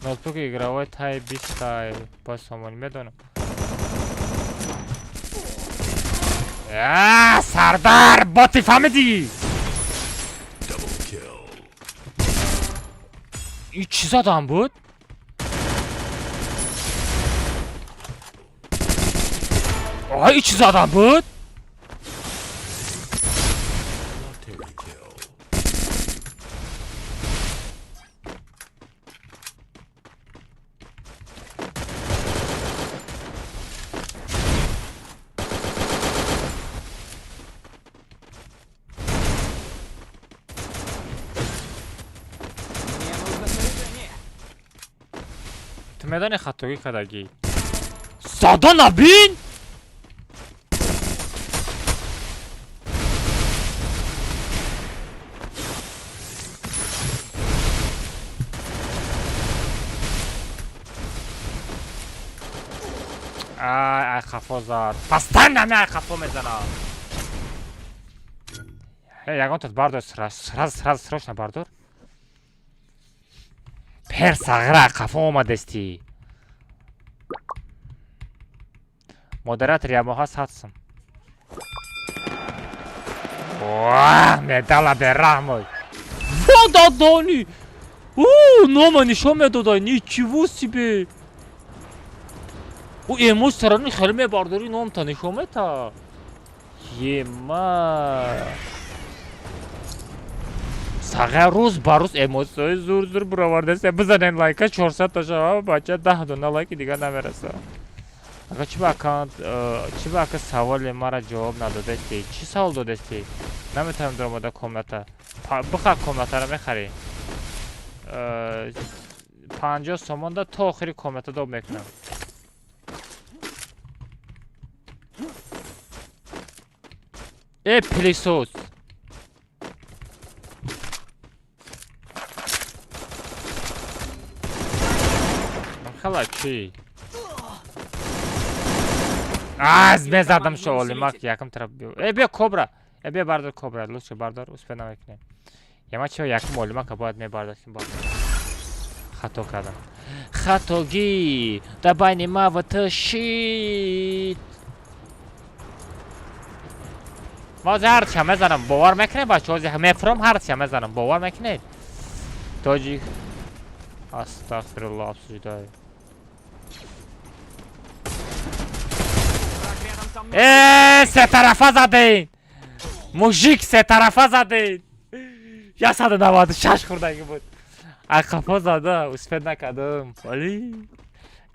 ноутбуки игровой тай 20 тай ба сомонӣ медонам сардар боти фаҳмидӣ ин чӣ задам буд ин чӣ задам буд медони хатогӣ кардагӣ сада набин ай хафо зад пастан нами ай хафо мезанам ягонтат бардор срочно бардор пер сағира хафо омадасти модератор ямоҳа сатсам медала бераҳмой водадони нома нишон медодай ничего себе эмоҷ сарони хеле мебардори номта нишон мета ема сағир рӯз ба рӯз эмоҷиҳои зур биравардастем бизанен лайка 400 та шава бача 10 дона лайки дига намераса ака чӣ ба ака саволи мара ҷавоб надодасти чӣ савол додасти наметавонам даромада комната бихар комнатаро мехарӣ 50 сомонда то охири комната доб мекунам пилисос хала чӣ Аз мезадам шоолимак якам тараб биё. Бия кобра. Бия бардор кобра. Лучше бардор успе намекунем. Яма чо якам олимака бояд мебардошим бо. Хато кардам. Хатоги да байни ма ва ташид. Моз ҳарча мезанам бовар мекунед бачаҳо мефром ҳарча мезанам бовар мекунед. Тоҷик астағфируллоҳ абсуҷудай. Се тарафа задин. Мужик се тарафа задин. 196 хурдагӣ буд. Ақафа зада успед накардам. Вали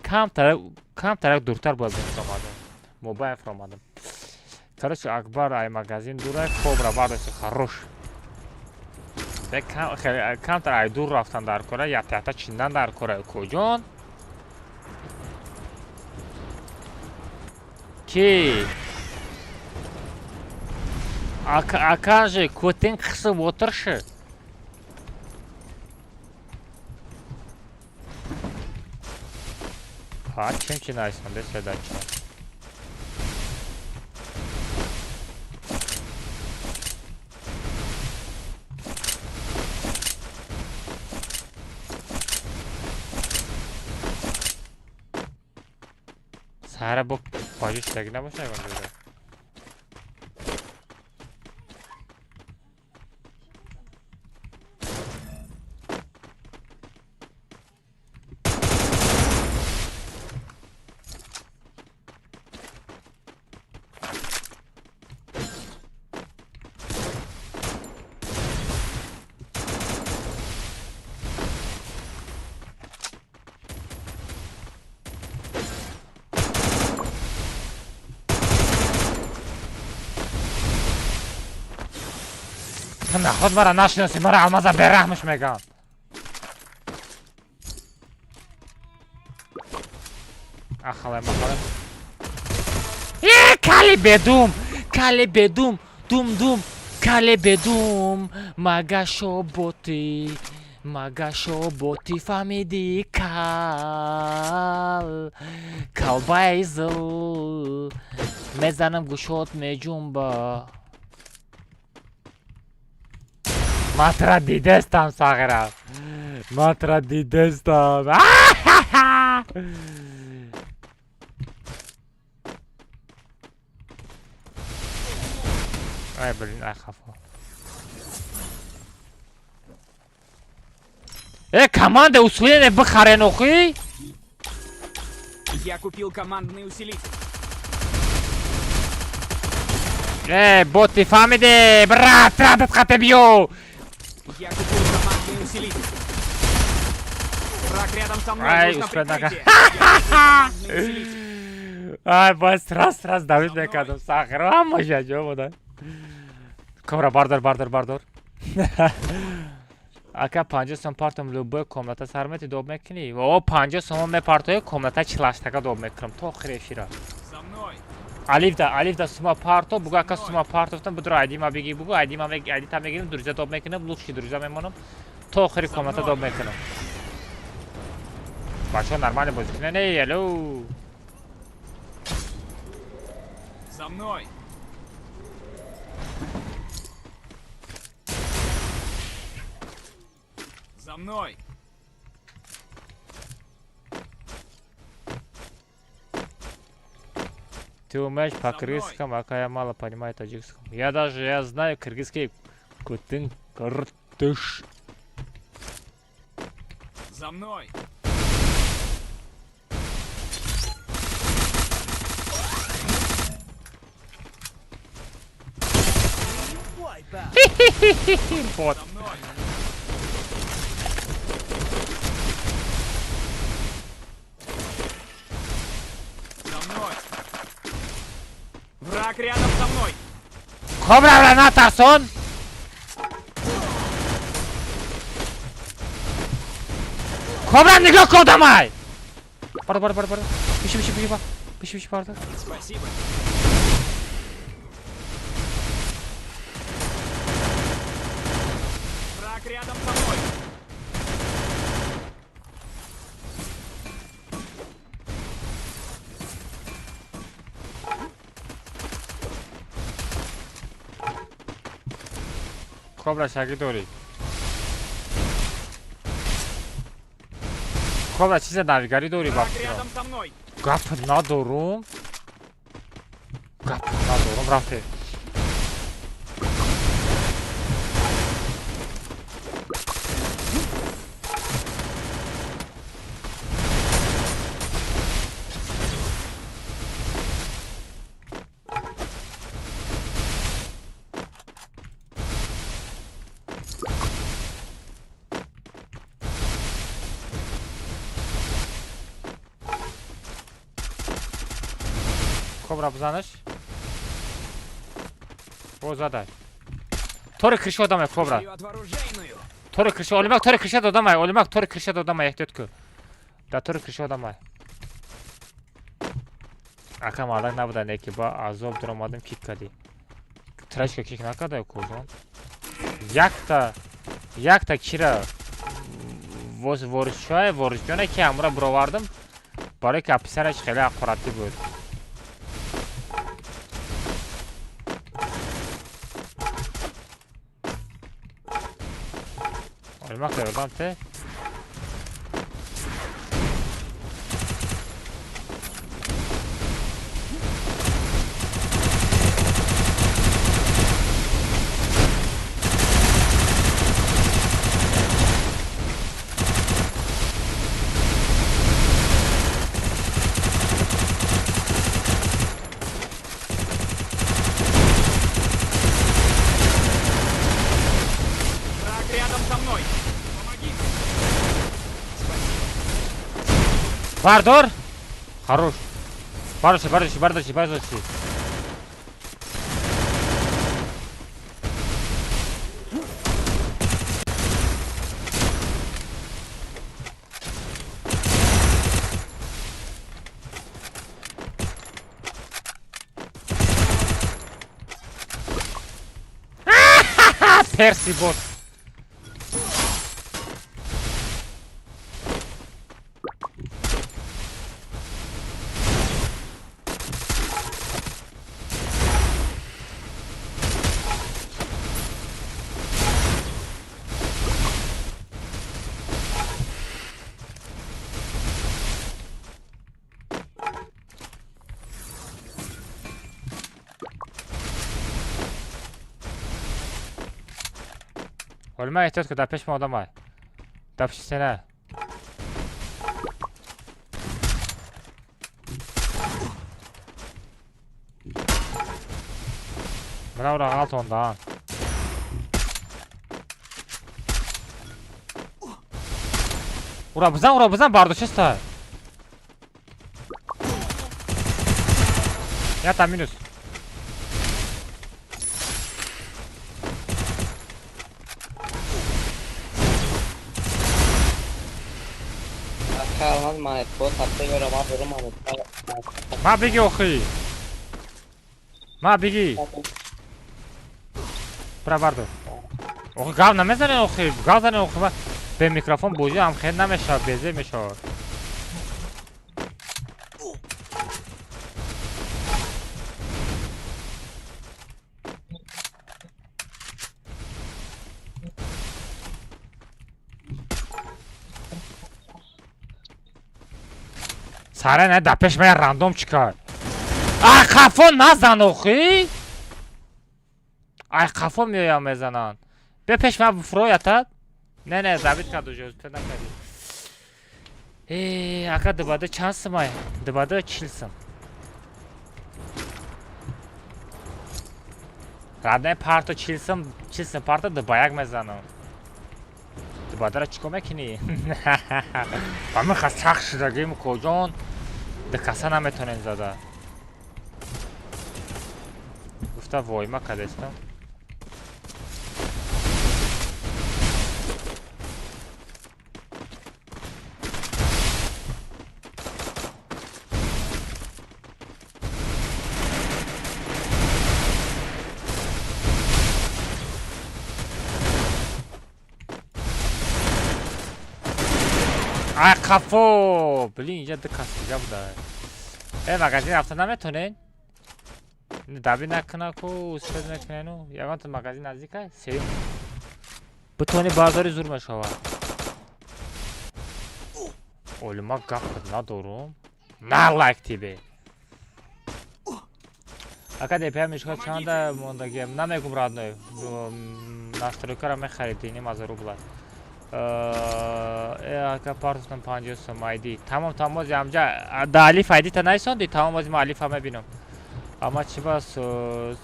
камтарак дуртар бояд мефромадам. Моба мефромадам. Короче, Акбар ай магазин дура, кобра бардошти хорош. Камтар ай дур рафтан дар кора, ята чиндан дар кора куҷон. Ки акаже котен қисib o'tirshi. Ha, kim chinaysan desa dachi. Sara bu paylaştaki ne başına gönderiyor? خود مرا نشناسی مرا المازا برحمش میگم. اخلای مخالف کلی بدوم دوم کلی بدوم مگشو بوتی فهمیدی کل بایزل میزنم گوشات میجنبه. Matra didestam Sagra. Matra didestam. Ай, блин, ахафа. Команда усиление бахарен охи? Я купил командный усилитель. Боти фамиде, брат, радат хате бью. Я купил командный усилитель. Враг рядом со мной. Ай, нужно успел прикрытие. Я купил командный усилитель. Ай, бас раз Давид мекардам Сахро, ҳама ҷо буда. Камера бардор. Ака 50 сом партам любой комната сар мети доб мекунӣ. О 50 сом мепартои комната 40 така доб мекунам то охири эфира. За мной. Алифда сума парто, буга ака сума партофтан будро айдима беги бугу, айдита мегирим, дуриза доб мекунам, лучши дуриза мемонам. То охири комната доб мекунам. Бачаҳо нормально бозӣ кунен, алло. За мной. За мной. Ты умеешь по-кыргызскому, а я мало понимаю таджикскому. Я знаю кыргызский. Кутын картыш. За мной. Вот. За мной. За мной. Враг рядом со мной. Кобра граната сон. Кобра нигоҳ кун дамай. Бара. Пиши бардор. Спасибо. Враг рядом со мной. کابرا شگی داری کابرا چیز نویگری داری Враг باقی рядом со мной. گپ ندارم رفته کابرا بزنش او زده طور کرشه آدمه کابرا Вперед вооружейную. طور کرشه اولمک طور کرشه دادمه اولمک طور کرشه دادمه احتیاط کن در طور کرشه آدمه اکم алак набуда не ки ба азоб дар омадам кик кади трашка кик накарда кӯзон якта кира ворисҷоне ки амра бировардам барои ки аписараш хеле аққуратӣ буд олимак ёрдам те Враг рядом со мной. Помоги. бардор ҳарош бардоши перси бот олима эҳтиёт кун дар пеши ма одамай дар пеши сена мана ура ғалтондаан ура бизан бардошеста ята минус ма биги охи ма биги бра бардор охи гав намезанен охи гав занен охи ма бе микрофон бӯҷи ам хел намешав безе мешавад саре не дар пеши ман рандом чӣ кард ай қафо назан охи ай қафо меоям мезананд бе пеши ман фуро ятад не забит карду ҷозипа накарди ака дубада чанд сум ай дубада 40 сум радне парто 40 сум парто дуба як мезанам дубадара чӣ кор мекунӣ ҳамиха сахт шудагӣ мукоҷон дикаса наметонем зада гуфта войма кадестам ай қафо блин инҷа дикасига буда магазин рафта наметонен даби накунаку спед мекунену ягонта магазин наздикай сеюм بتونی بازاری زور مشاور Oğluma kapı nadorum. Ne like tibi. Академия мешка чанда мондагем намегум родной. Настройка мы خریدیم از рубла. Ака партнером 50 сом ID. Тамом аз амҷа дали файди та найсонди. Тамом аз маалиф ҳама бинам. Ама чи бас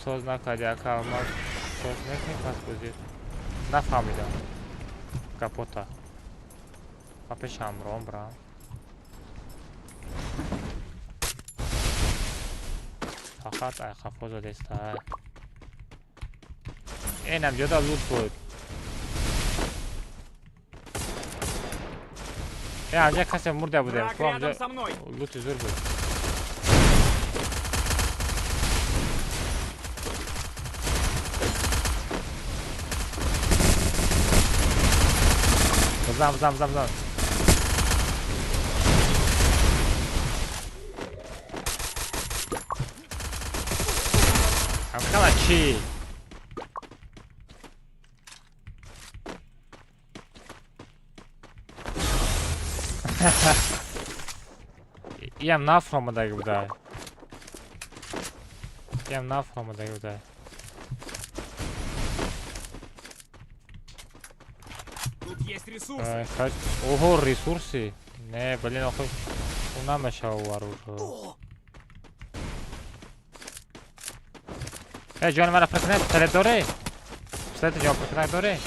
соз накади ака ама соз некин пас бузи. Нафҳамидам. Капота. Ма пешам ром брам. فقط ای خفوز دسته اینم جدا لوت بود اینجا کسی مرده بوده Враг рядом со мной. لوت زور بود زم Hamkala çi. Ям нафхамадаг будай. Ям нафхамадаг будай. Тут есть ресурсы. Ого, ресурсы. Не, блин, охой. Унамешал оружие. جان مرا فکر نمی پسلت داره پسلت جان فکر داره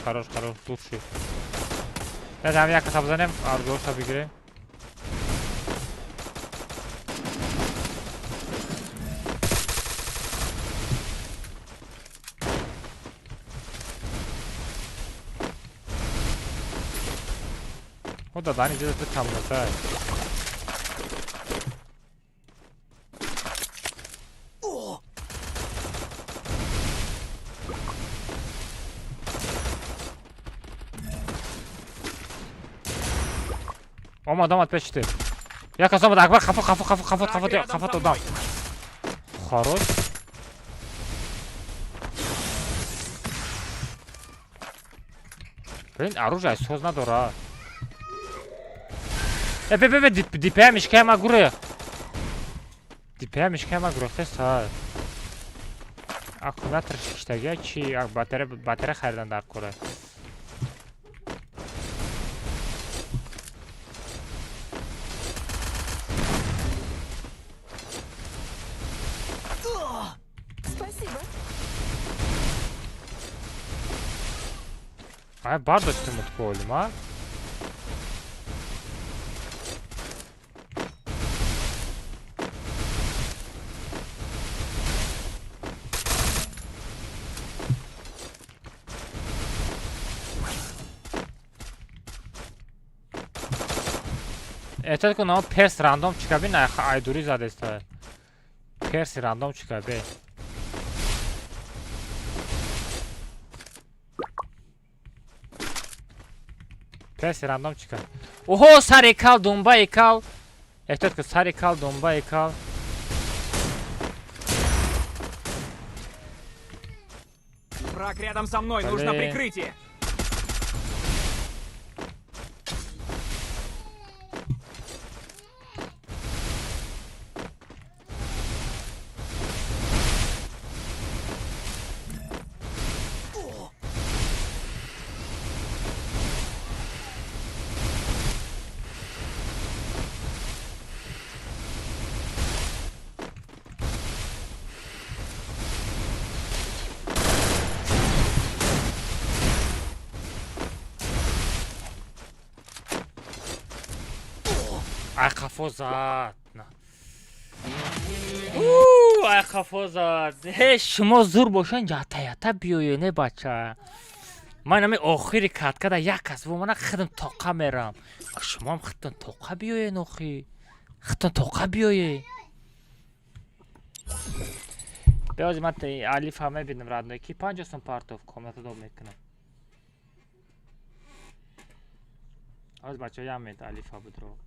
خروش دور شد بعد هم یک کسا بزنیم آرگوش ها بگیریم خود دادانی جده تو کمونسه آمد پشته یک کس آمد اکبر خفت دادم خاروش ببین اروج از سوز نداره ببین دیپه میشکه ما گوره خیست های اکومولاتور شیشتگه چی باتری خریدن در کره А бар дاشتیم اتکولیم ها احتیاط کن پرس راندوم چیکابی نه ایدوری زده است پرس راندوم چیکابی Persi random çıkar. Oho sarı kal, dumba kal. Evet sarı kal, dumba kal. Враг рядом со мной, нужно прикрытие. Ay kafa zat. Ay kafa zat. Hey شما زور باشن یاتا بیوینه بچه من همی آخری کتکه دا یک کس و من خودم توقع میرم شما هم خودتون توقع بیوین آخی خودتون توقع بیوین بیازی من علیف همه بینم رادنه کی 50 پارتوف کامنت دو میکنم از بچه هم مید علیف ها بدرو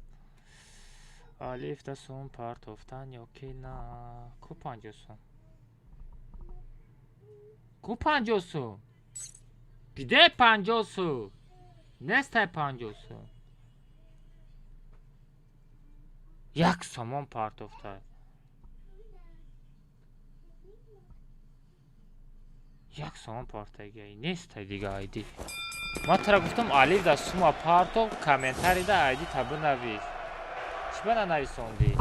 Alif da son part of Tanyokina. Kupancısı. Где 50 су? Нестай 50 су. Як сомон партофта. Як сомон партайгай. Нестай дига айди. Ма тара гуфтам алиф да сума парто комментарий да айди табу навис. Чӣ бана нависонди?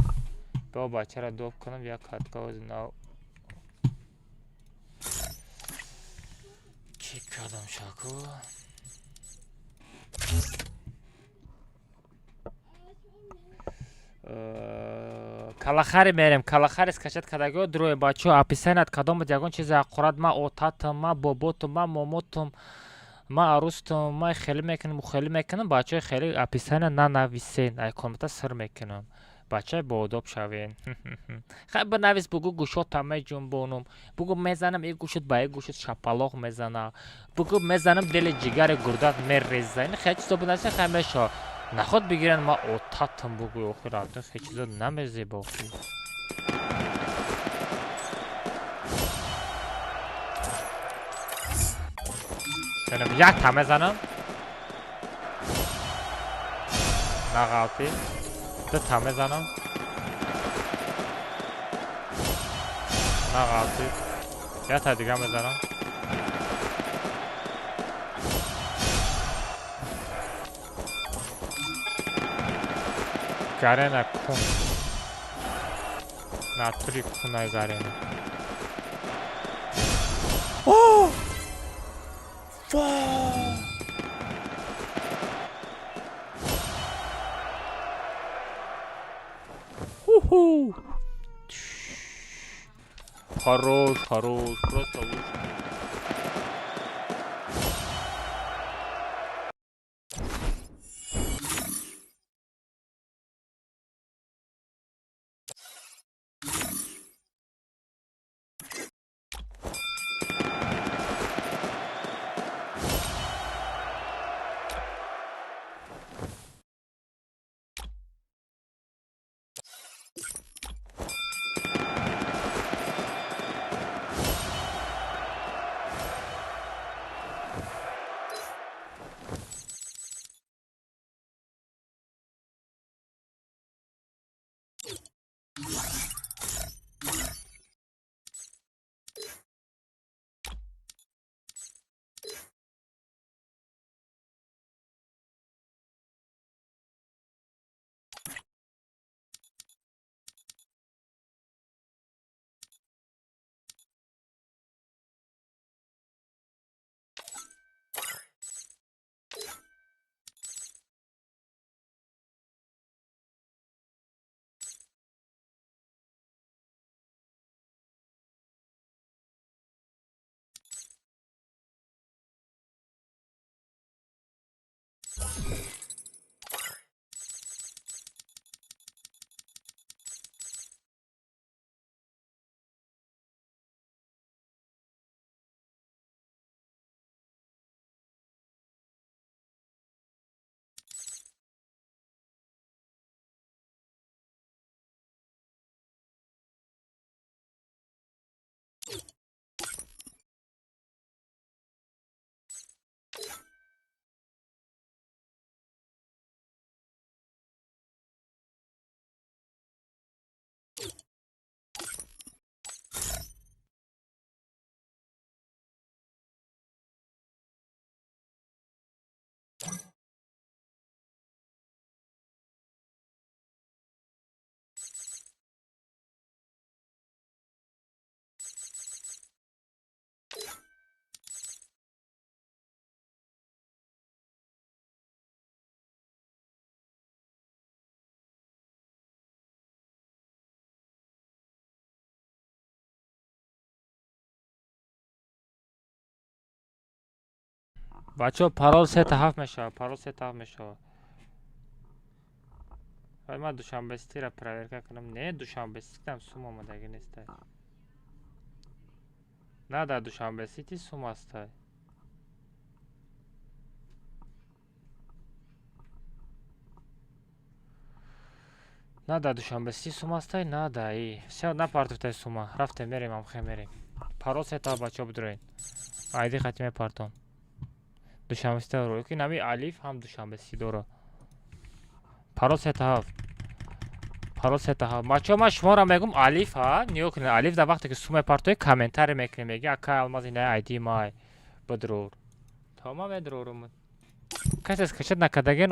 Бо бачара дов кунам як катка оз нав. Чӣ кардам шаку? Калахари мерем. Калахари скачат кадаго дрои бачо аписанат кадом буд ягон чизе ақурат ма отатам ма боботам ма момотам ма арустам ма хели мекунам хели мекунам бачо хели аписана на нависен ай коммента сир мекунам бача боодоб шавен хай бинавис бугу гӯшотам меҷунбонам бугу мезанам ин гӯшот ба ин гӯшот шапалоқ мезана бугу мезанам дили ҷигари гурдат мереза ин хай чизо бинависа хай мешо наход бигиран ма отатам бугу охир артон хай чизо намезебо як та мезанам нағалти ду та мезанам нағалти як та дига мезанам гарена кун натури кунай гарена о Хорош, хорош, просто лучше. بچه پارول 3-7 میشه پارول 3-7 میشه ولی من دوشنبه سیتی را پرورکه کنم نه دوشنبه سیتی هم سوم آمدگی نیسته نه در دوشنبه سیتی سوم هسته نه در دوشنبه سیتی سوم هسته نه در ای все نه پارتوفته سوم رفتیم میریم هم خیلی میریم پارول 3-7 بچه بدروین آیدی ختمه پارتون душанбеси доро ки нами алиф ҳам душанбеси доро парол сетаҳафт парол сетаҳафт бачаҳо ман шуморо мегум алиф ҳа нигоҳ кунед алиф дар вақте ки су мепартои комментаре мекунем меги ака алмаз ина айди май бидрур тома медрурум касе скачат накардаген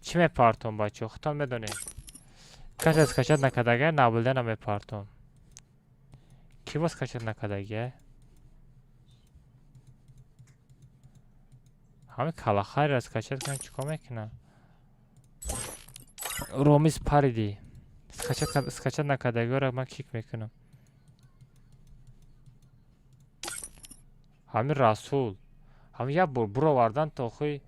чи мепартом бачаҳо худтон медонед касе скачат накардаген набулдена мепартом ки бо скачат накардаге ҳами калахайра скачат кунем чикор мекунам ромиз париди скачат накардагиро ман кик мекунам ҳами расул ҳами як бор буровардан то хуй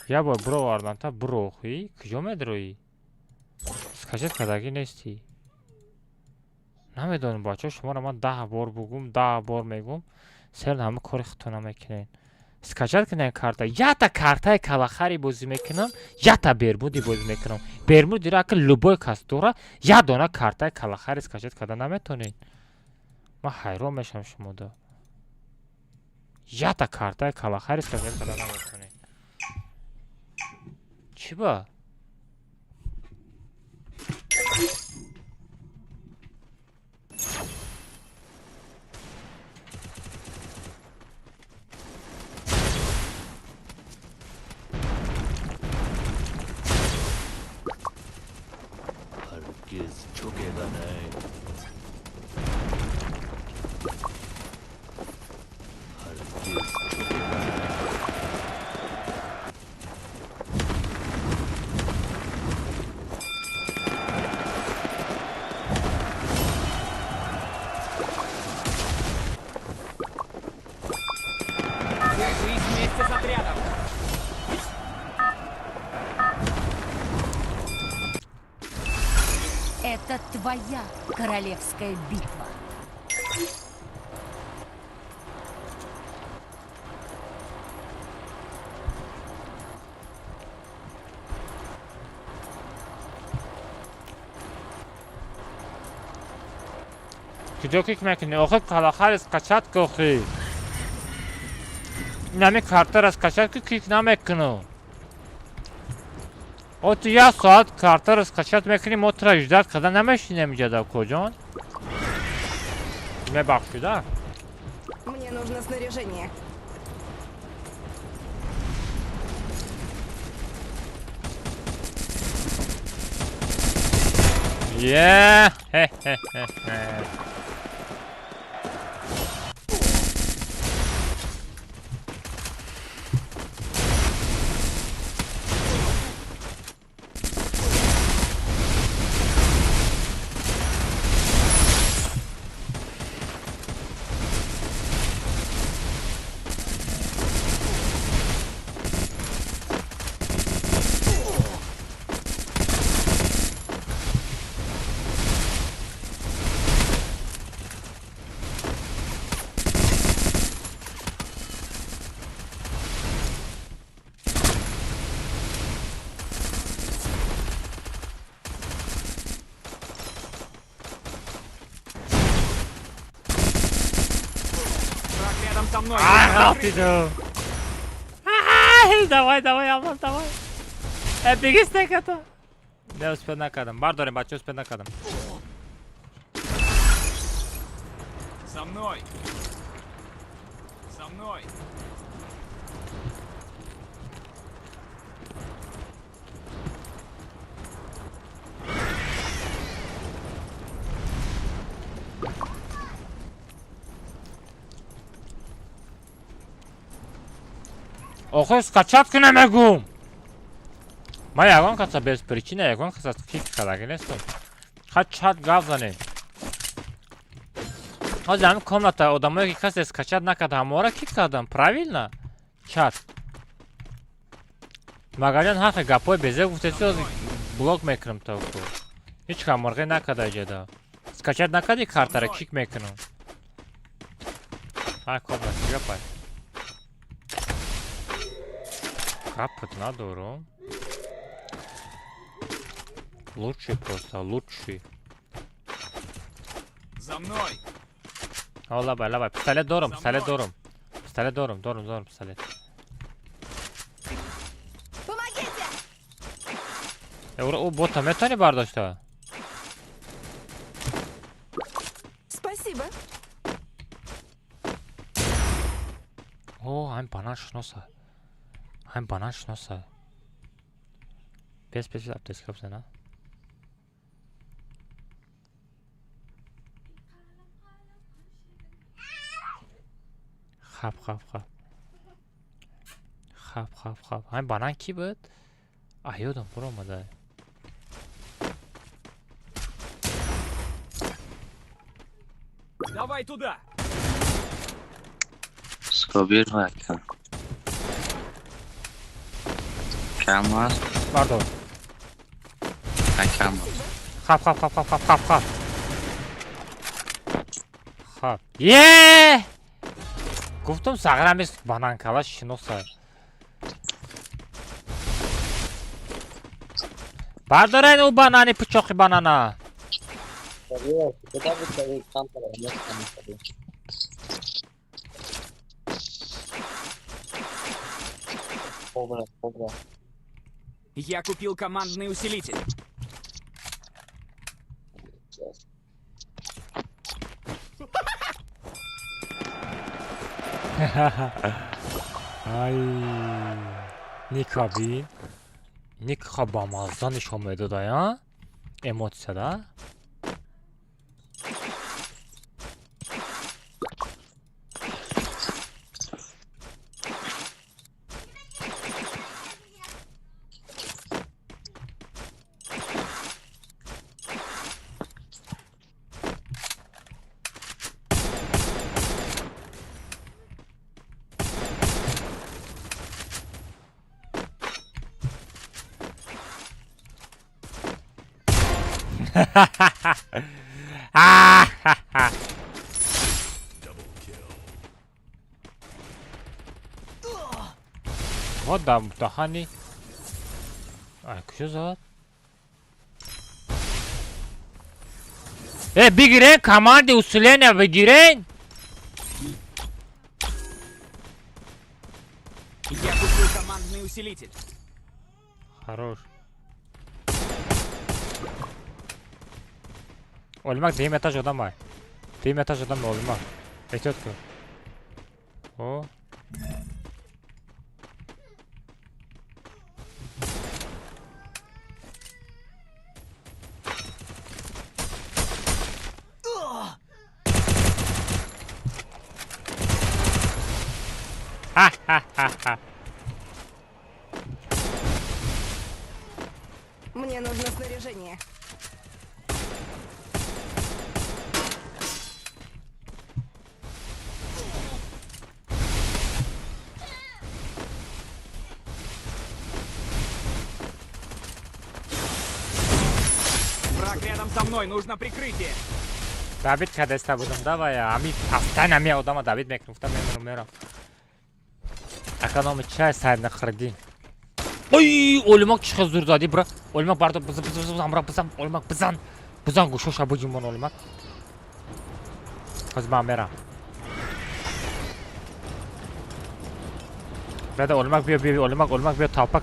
як бор буровардан та бурохи куҷо медроӣ скачат кардаги нестӣ намедонам бачаҳо шуморо ман 10 бор бугум 10 бор мегум сел ҳама кори худтона мекунед скачат кунем карта ята картаи калахари бозӣ мекунам ята бермуди бозӣ мекунам бермудиро ака любой кас дора як дона картаи калахари скачат карда наметонед ман ҳайрон мешавам шумода ята картаи калахари скачат карда наметонед чӣ ба Держись вместе с отрядом. Это твоя королевская битва. куҷо кик мекунӣ охир калахари скачат кохӣ нами картара скачат ки кик намекунӯ ту як соат картара скачат мекунӣ мо тура ждат карда намешинем ҷада коҷон мебахшуда Мне нужно снаряжение. Враг рядом со мной. давай алмаз давай беги стеката не успел накардам бардорем бача успел накардам Со мной. Со мной. охир скачат ки намегум ман ягон каса без причина ягон каса кик кардаги нестам чат гап занем ҳозир ҳамин комната одамое ки касе скачат накарда ҳамора кик кардам правильно чат магарҷан ҳархел гапҳои безе гуфтеси ҳозир блок мекунам току ҳеч каморғӣ накарда ҷада скачат накарди картара кик мекунам код гапай капот надорум лучший просто лучший За мной. Лавай. Пистолет дором. Пистолет дором, пистолет. Помогите! У бота метани бардошта. Спасибо. О, ҳам банан шноса. Без аптечка бзана. Хап. Ҳам банан ки буд? Ёдам буромада. Давай туда! Скобир вакам. Камаз. Бардор. Камаз. Хап. Гуфтам сағрамис банан калаш шиноса. Бардорайн у банани пучоқи банана. Я купил командный усилитель. Ay, Nikabin. Nikabamazdan iş olmuyordu da ya. Emotsiyada. Вот да, мутахани. Что за? Бигирен, команды усиления бигирен. Я купил командный усилитель. Хорош. Olmak deyim etaj adam var. Deyim etaj adam mı olmak? Ehtiyat kıl. O. Мне нужно снаряжение. Враг рядом со мной, нужно прикрытие. Давид кадеста будем, давай. Ами афтан ами одама Давид мекнуфта мемерам. Экономи чай сайд нахрди. Ой, олмак чиқаз зур зади бра. Олмак бардо бизан. Олмак бизан. Бизан гушо шабуджим мон олмак. Хазма мерам. Беда олмак биё олмак биё талпа.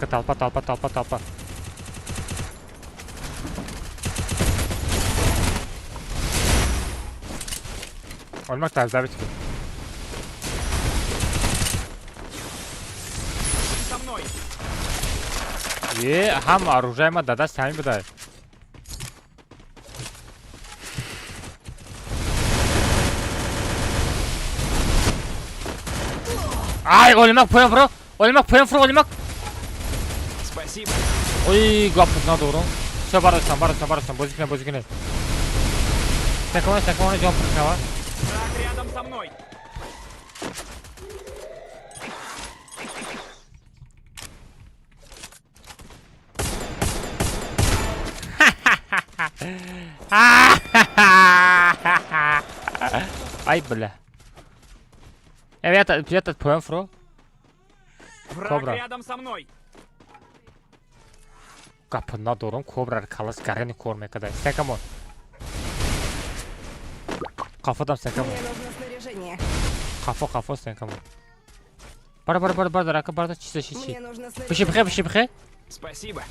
Olmak lazım David. Со мной. Хам оружиема дада сами бадай. Ай, олмак поем фро. Олмак. Спасибо. Ой, гапут на дуру. Все, барасан. Бозикне. Стакона, жом прикава. Враг рядом со мной. Ай, бля. Это поем фро. Враг Кобра. рядом со мной. Kapına doğru kobra kalas garını kormaya kadar. Sen come on. Kafadan sen come on. Мне нужно снаряжение. снаряжение. Хафо стенка. Бара, рака бара, чисто. Мне нужно Пиши, снаряжение. Спасибо.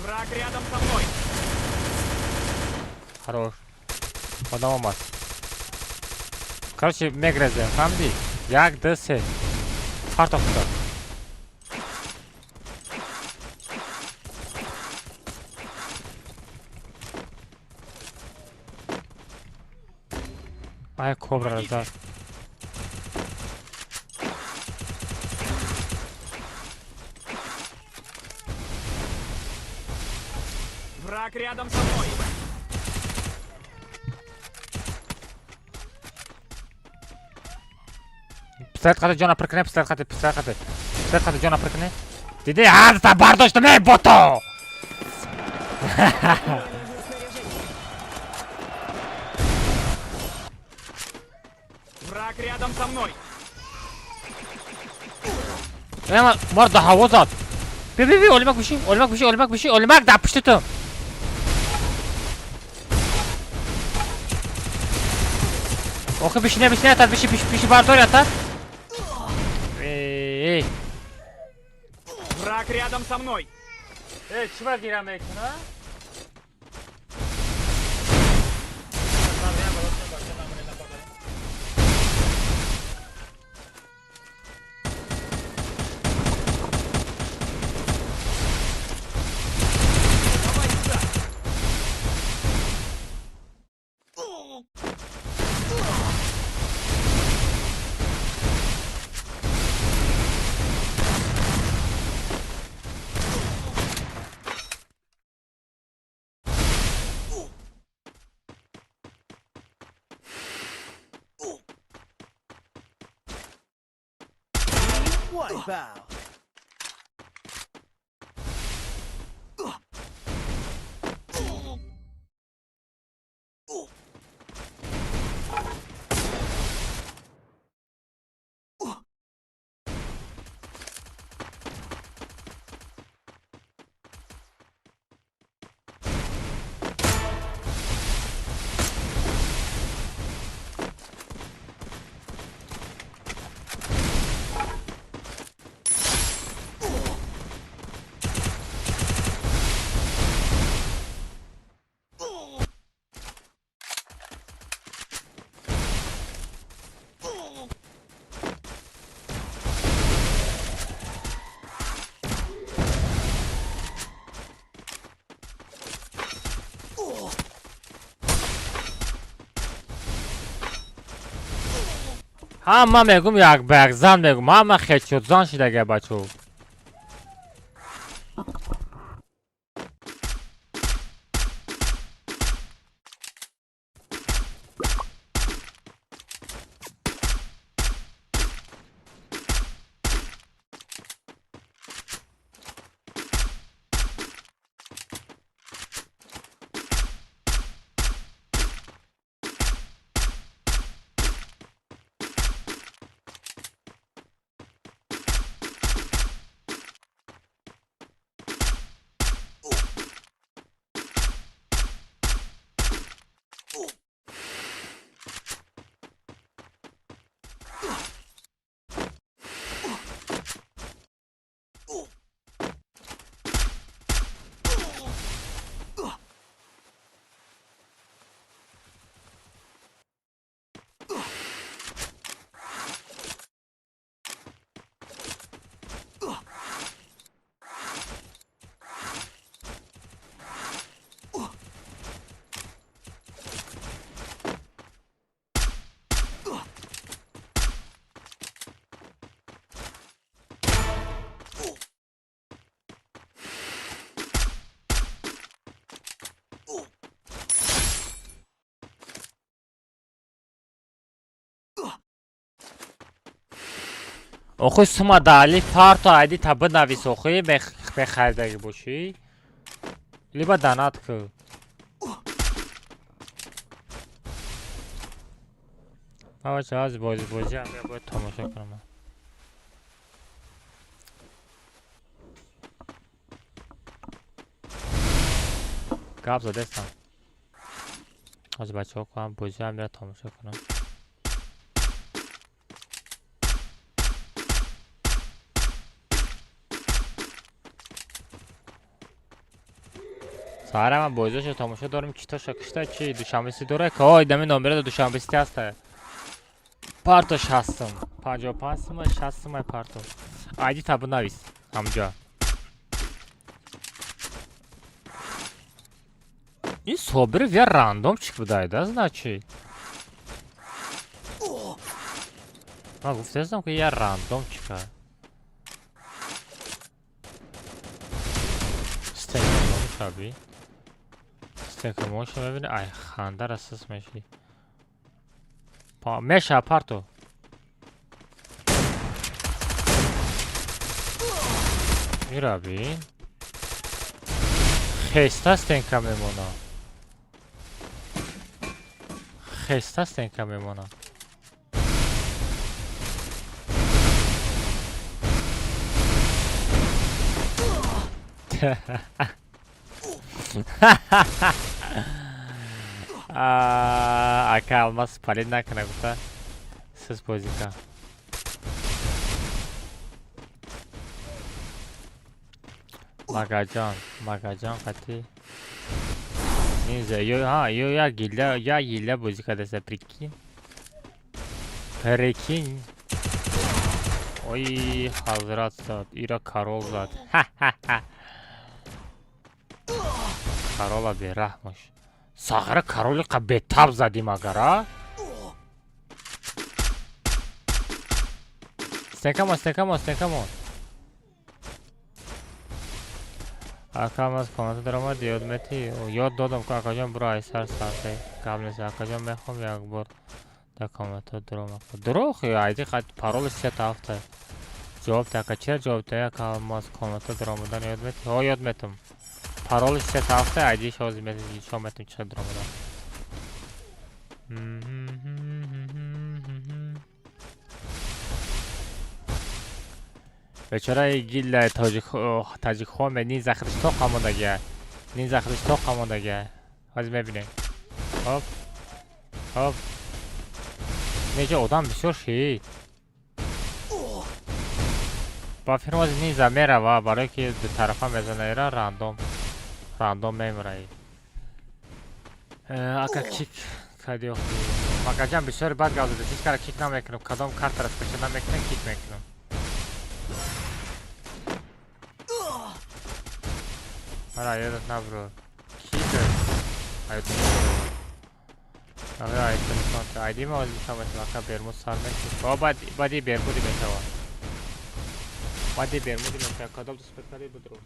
Враг рядом со мной. Хорош. Подавамаз. Короче, мегрезе, хамди. Як десе. Хартовка. Ай, кобра раздар. Враг рядом со мной. Пистолет хаты жона прикне, пистолет хаты жона прикне. Диди, та бардошта не бото! Враг рядом со мной. Эма, морда хавозат. Би, өлмөк биши, өлмөк да пушту. Охы бишине атат, биши бардор атат. Эй. Враг рядом со мной. Чува гирам экна? Hamma megum jak bag, zan megum, hamma headshot, zan shidage bacho. Охуй сума дали парто айди та бинавис охуй бехаридаги бошӣ. Либо донат кӯ. Авача аз бози ҳам я бояд тамошо кунам. Гап задестам. از بچه ها کنم بازی هم میره تماشا کنم. سهر هم بازیشو تماشا دارم کی تا شکشته چی دوشنبه‌سی داره که آی دمی نامبر دوشنبه‌سی هسته پارتوش هستم 55 سومه 60 سومه پارتو آیدی تابو نویس همجا. این صبر ویا راندوم چیک بودایده значи من گفتم که یه راندوم چیکه استیکمون شبی استیکمون شو ببینه ای خنده رسس میشی میشه پارتو میره بین خیسته است این که میمونه خیسته است این که میمونه اکا الماس پالید نکنه گفته سس بازی کن مگاجان قطعی نیزه یا گیله بازی کرده سه پریکین اوی حضرت زد ایرا کارول زد کارولا بیرحمش ساغره کارولی که بیتاب زدیم اگر استنکمون اکام از کامنت درآمد یاد متی یاد دادم که اکا جان برو ایسر ساعته قبل نیست اکا جان میخوام یک بار در کامنت درآمد دروغ ایدی خط پارول 3 هفته جواب تا چرا جواب تا اکا از کامنت درآمدن یاد متی یاد میتم پارول 3 هفته ایدی شاز میتی شما میتم چه درآمدن بیچاره گیل تاجیک خوام نیز اخرش تو خاموندگه از میبینه هاپ نیجا آدم بسیار شید با فرماز نیزه میره و برای که دو طرفه میزنه ایره راندوم میمره اکا کیک کدیو مگه جان بسیار بد گازده هیچ کار کیک نمیکنم کدام کارت رس کشه نمیکنم کیک میکنم هلا یادت نبرو کیکه ایدی نبرو ایدی نسانت ایدی ما وزی شما اکا برمود سال میکنم بادی برمودی میشوا کدام دو سپت کدی بدرو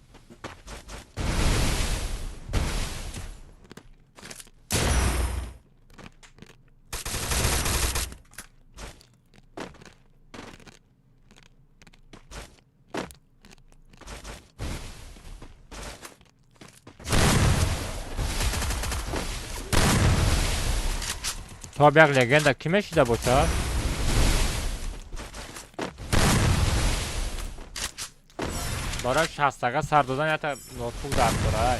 تا بیاق لگنده کیمه شیده باشه؟ برای 60 سر دادن یا تا نوتبوک درد داره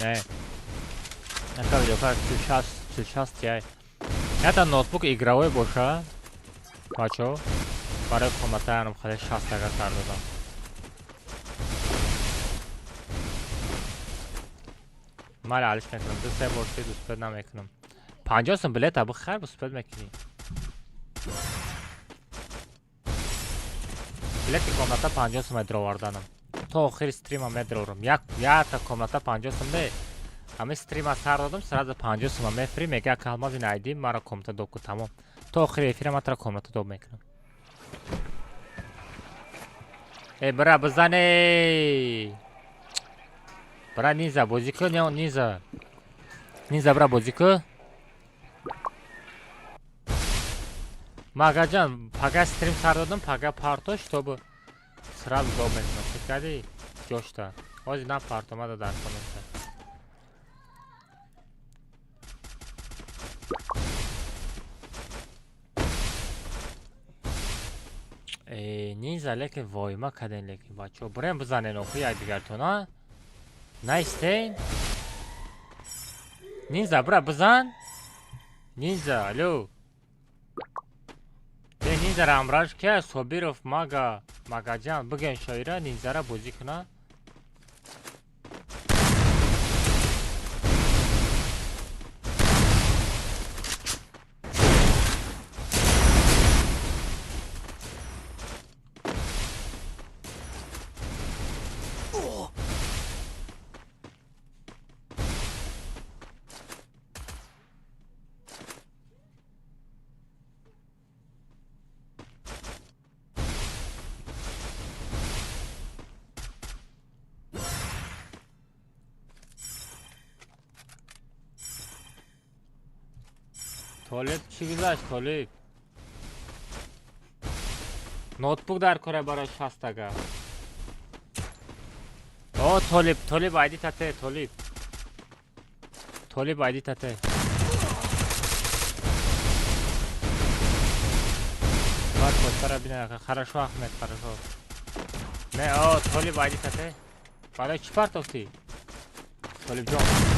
نه نکا видео сейчас тяй это ноутбук игровой боша бачо барои коматаянам хали 60 сар додам мали алиш мекунам 2-3 бор ки дуспед намекунам 50 сум билет абу хайр дуспед мекунӣ билети комната 50 сум дроварданам تا آخر استریم میدارم یک تا کامنت 50 سوم نه همه استریم سر دادم سر از 50 سوم میفری میگه که الماس این ایدی مرا کامنت دو کو تمام تا آخر افیر ما تر کامنت دو میکنم ای برا بزنی برا نیزا بازی کن یا نیزا برا بازی کن ماگا جان پاگا استریم سر دادم پاگا پارتوش تو سرال دو میکنم چه کردی جوشتا باز اینا پارتوما دا در کنیم نیزه لیکن وای ما کدین لیکن بچه ها بریم بزنین اوخی های دیگر تو نه نیستین نیزه برا بزن نیزه الو به نیزه را امراج که صبیروف ماگا جان بگن شایره نیزه را بازی کنه طالب چی گذاشت طالب نوتبوک در کره برای 60 تگه آه طالب آیدی تته طالب آیدی تته باید پوستر بینه خرشو احمد خرشو نه آه طالب آیدی تته برای چی پرتاختی طالب جان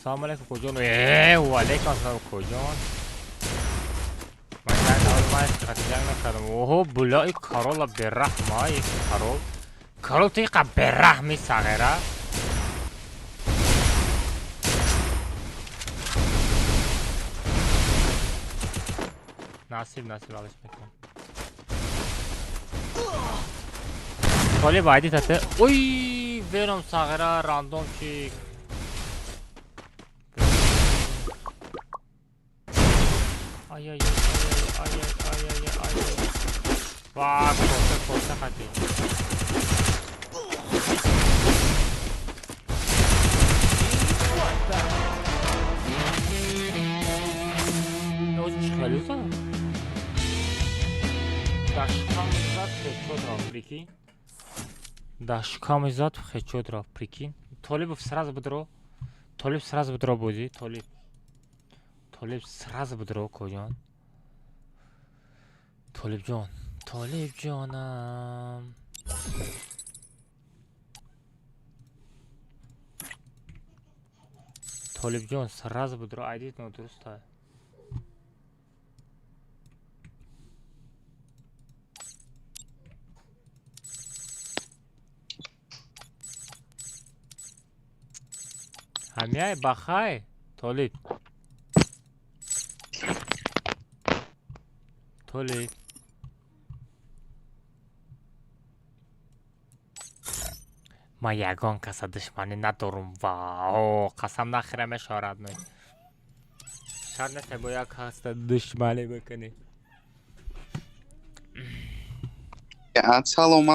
السلام علیکم کجان و علیکم السلام کجان من جنگ اول ما خطی جنگ نکردم اوه بلای کارولا برحمه یک کارول تیقه برحمی صغیره نصیب علش میکنم طالب عیدی تته اوی برم صغیره راندوم چی آی واه پوسته خطی نوز چخلوزا داشکامزاد خیچود را پریکین طالب سراز بدرو بودی طالب سراز بدرو کجان طالب جانم طالب جان سراز بدرو عیدیت نو درسته همیه بخای طالب ما یگان کس دشمنی ندارم واو قسم نخیرم اشارت نی شاید نسته با یک کس دشمنی بکنی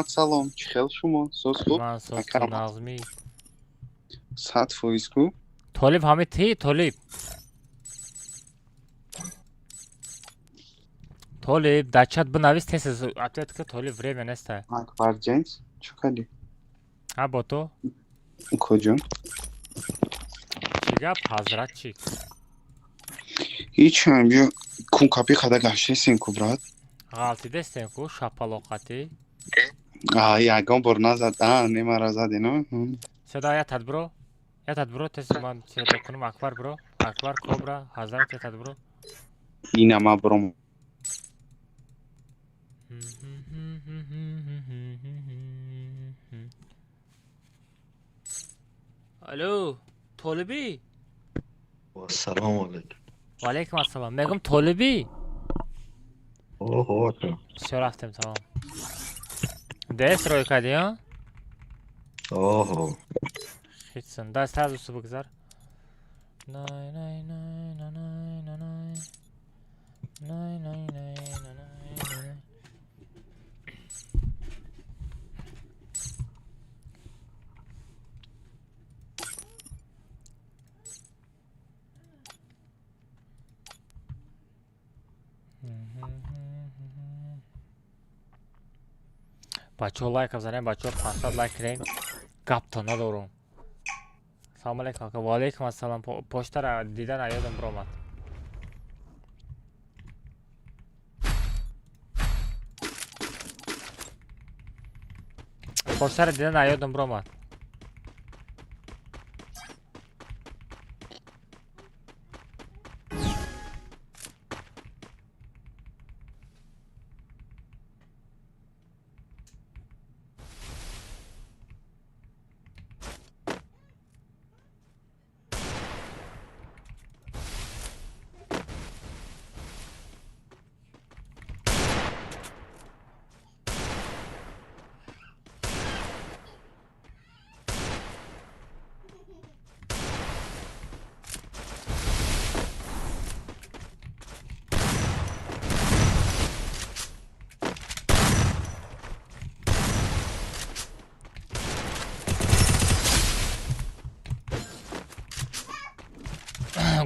سلام چی خیل شما سوز خوب؟ من سوز تو نظمی ساعت فویسکو طالب همه تی طالب در چت بنویس تست اتویت که طالب время نسته اکبر جنس چکلی ها با تو کجون چی گپ حضرت چی هیچ هم بیا کون کپی خدا گشته سینکو براد غلطی دستیم کو شپالوقتی یگان بر نزد نمه را زدی نه صدا یتت برو تست من چیز کنم اکبر کبرا حضرت یتت برو این ما برم الو طالبی سلام علیکم و علیکم السلام میگم طالبی اوه چرا رفتم تمام دست روی کردی ها اوه خیلی دست هر دوستو بگذار نای نای نای نای نای نای نای نای نای بچه ها لایک بزنین، بچه ها 500 لایک کنین. گپ تا ندارم. سلام علیکم و علیکم السلام. پشت را دیدن یادم برآمد. پشت را دیدن یادم برآمد.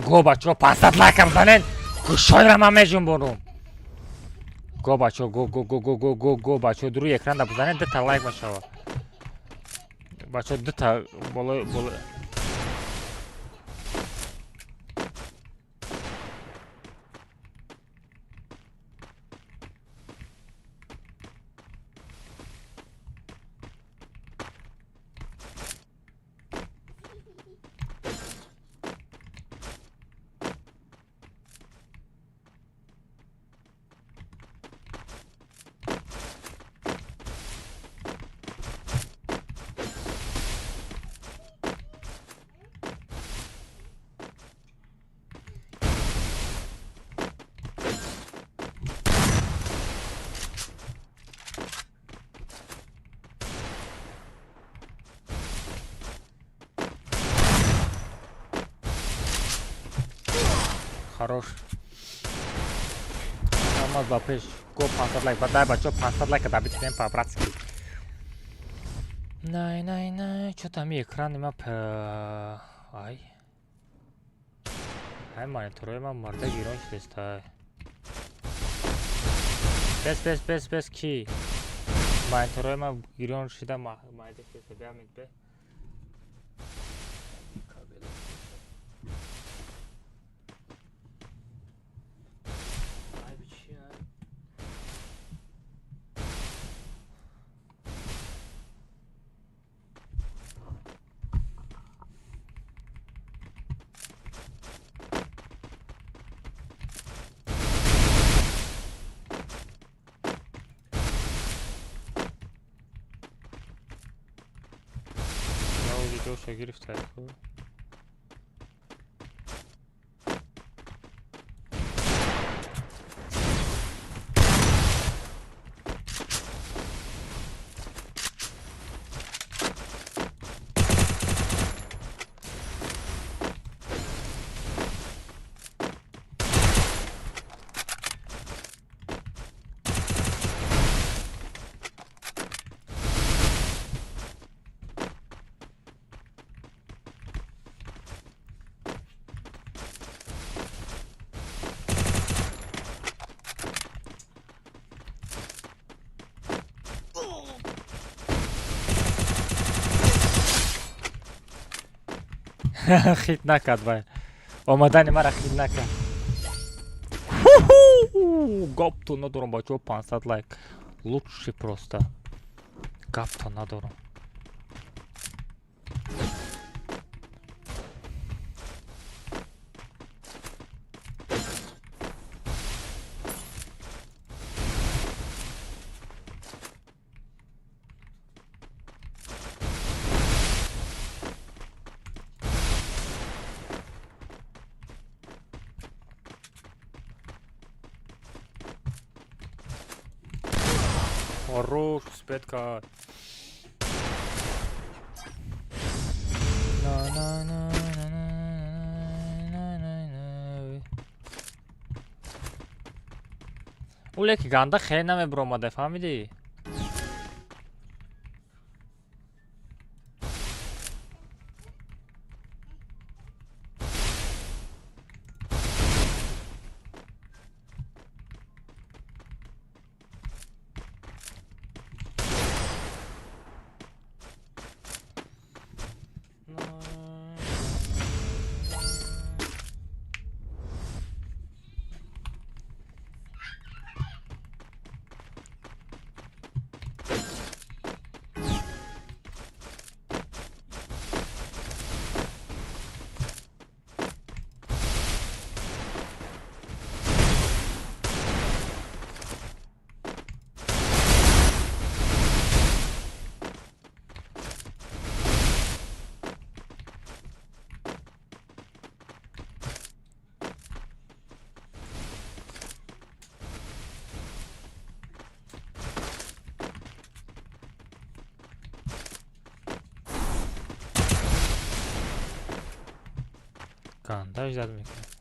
گو بچه ها 500 لایک بزنین. گوشای را من میجون برم. گو بچه ها گو بچه ها روی اکران دا بزنین 2 تا لایک بشه. بچه ها 2 تا بالا. Хорош. Намаз бапеш. Го 500 лайк. Дай бачо 500 лайка да битнем по-братски. Най. Что-то ми экран нема. Ай. Ай, монитор ма марда гирон шдестай. Без ки. Монитор ма гирон шида майда шдестай. Бямит бе. Видео грифтать. خیت نکرد وای. آمدن مرا خیت نکرد. گپ تو ندارم بچه 500 لایک. Лучше просто. Гап то ندارم. Хорош, спетка. اوله که گنده خیلی نمیبر آمده فهمیدی؟ میکن داشت زد میکن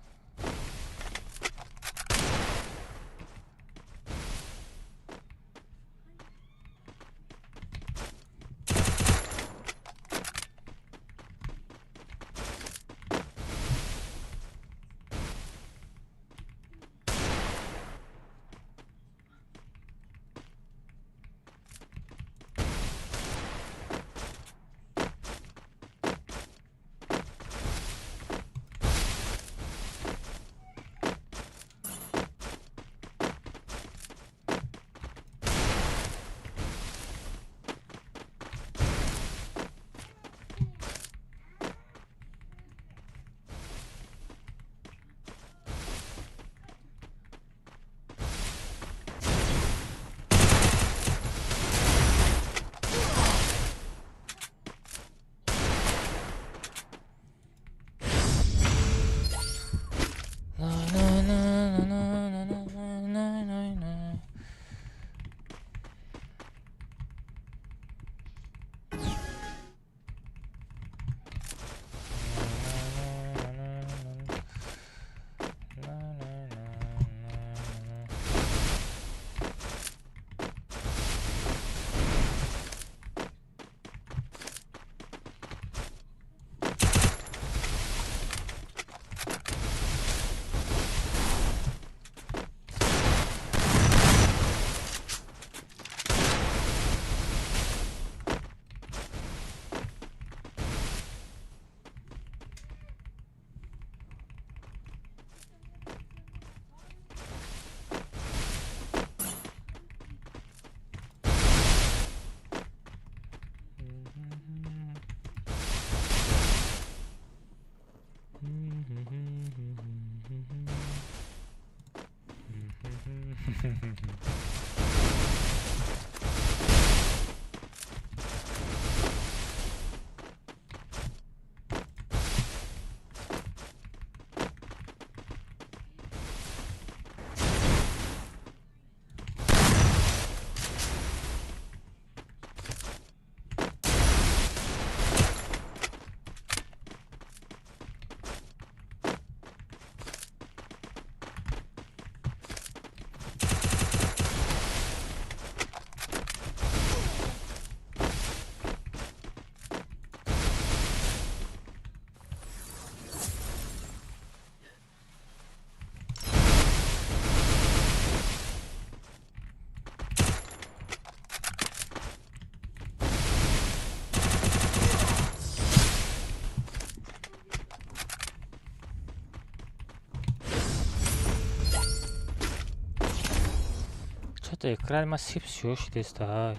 Что-то экран массив все что стоит.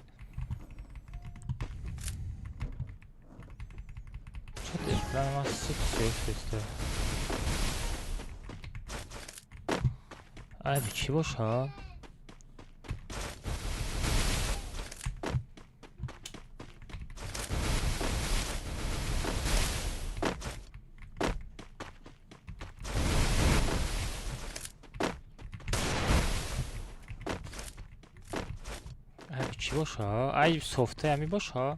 Что-то экран массив все что стоит. Ай, чего ша? چی باشه؟ ای سفته همی باشه؟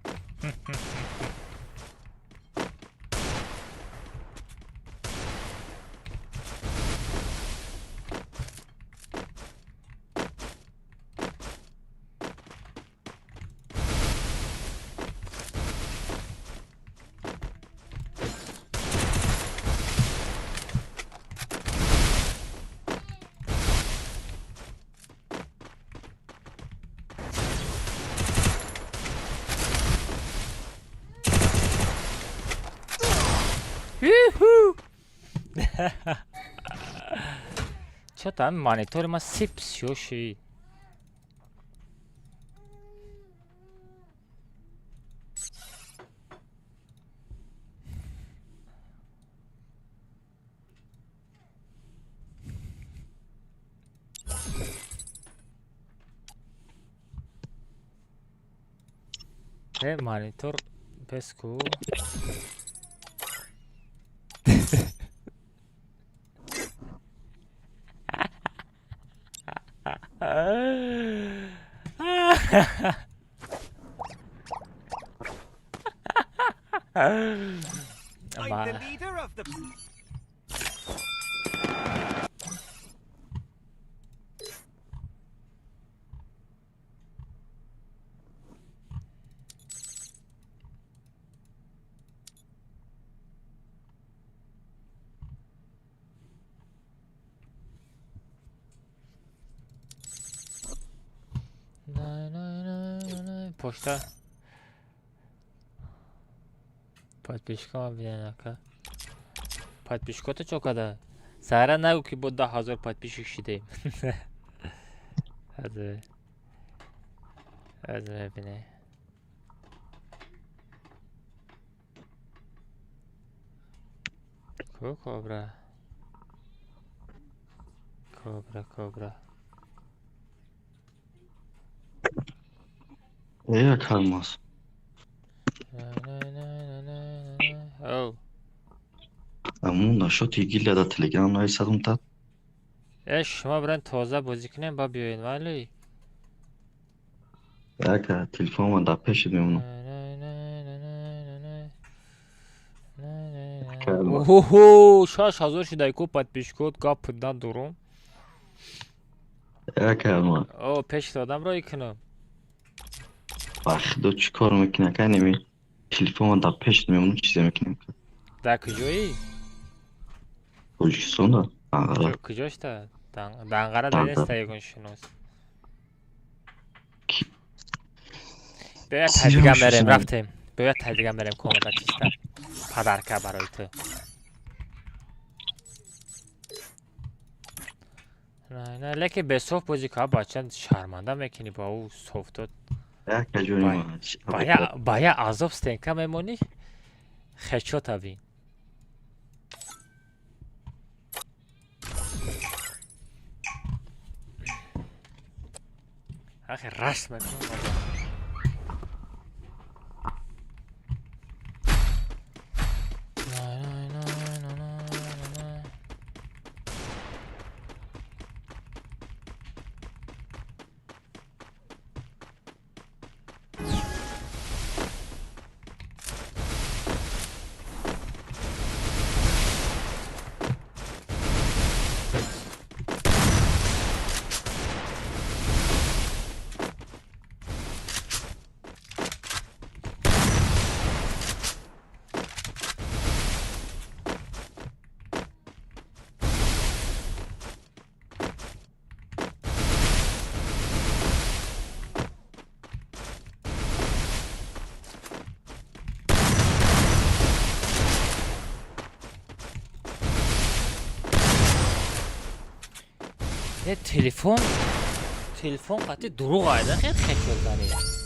چطور هم مانیتور ما سیپ شوشی مانیتور بسکو почта подписчикам бинака подписчикота чокада сара нагу ки бо 10,000 подписчик шидем از ببینه کبرا یک الماس او امون شد یگیل دا تلگرام نای صدم تد شما برن تازه بازی کنیم با بیاین ولی یک تلفن من دا پیش میمونم اوه شاش حضور شده کو подписчикот гапдан дурум یک الماس او پیش دادم رای کنم بخدا چی کار میکنه که نمی تلفن من دا پیش میمونم چیزی میکنم در کجایی؟ بلوچستان دا دنقره کجاش دا؟ دنقره دا نیست یکون شنوس باید تدیگم بریم رفتیم باید تدیگم بریم کاملا چیستم پدرکه برای تو نه لیکن به صوف بازی که بچه شرمنده میکنی با او صوف داد یک جوری ما باید عذاب ستنکه میمونی خیچو تبین آخه رشت میکنم تلفن قطعی دروغ آیده خیلی خیلی زنیده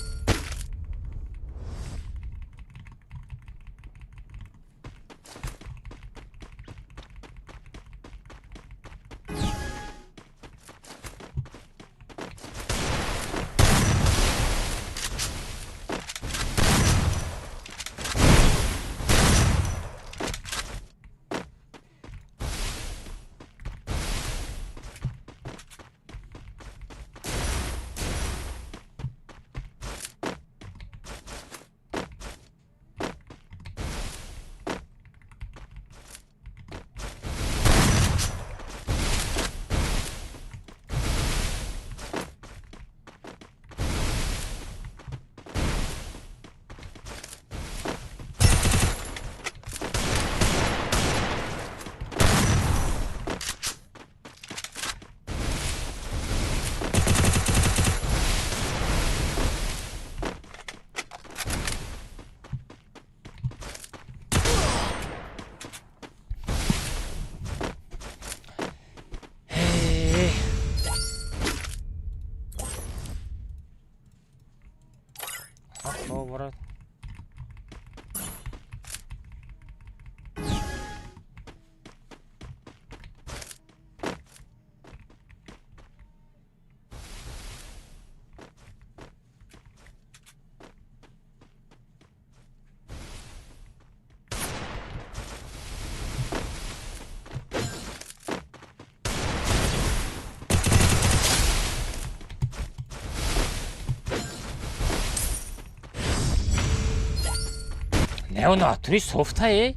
اون اتری صفتایه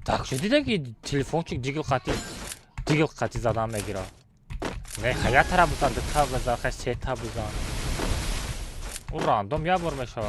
так شدیده که تلفنچik دیگل قطی زدن میگیره نه خیلی طرف بزن دو تا بزن خیلی سه تا بزن اون راندوم یا بر میشه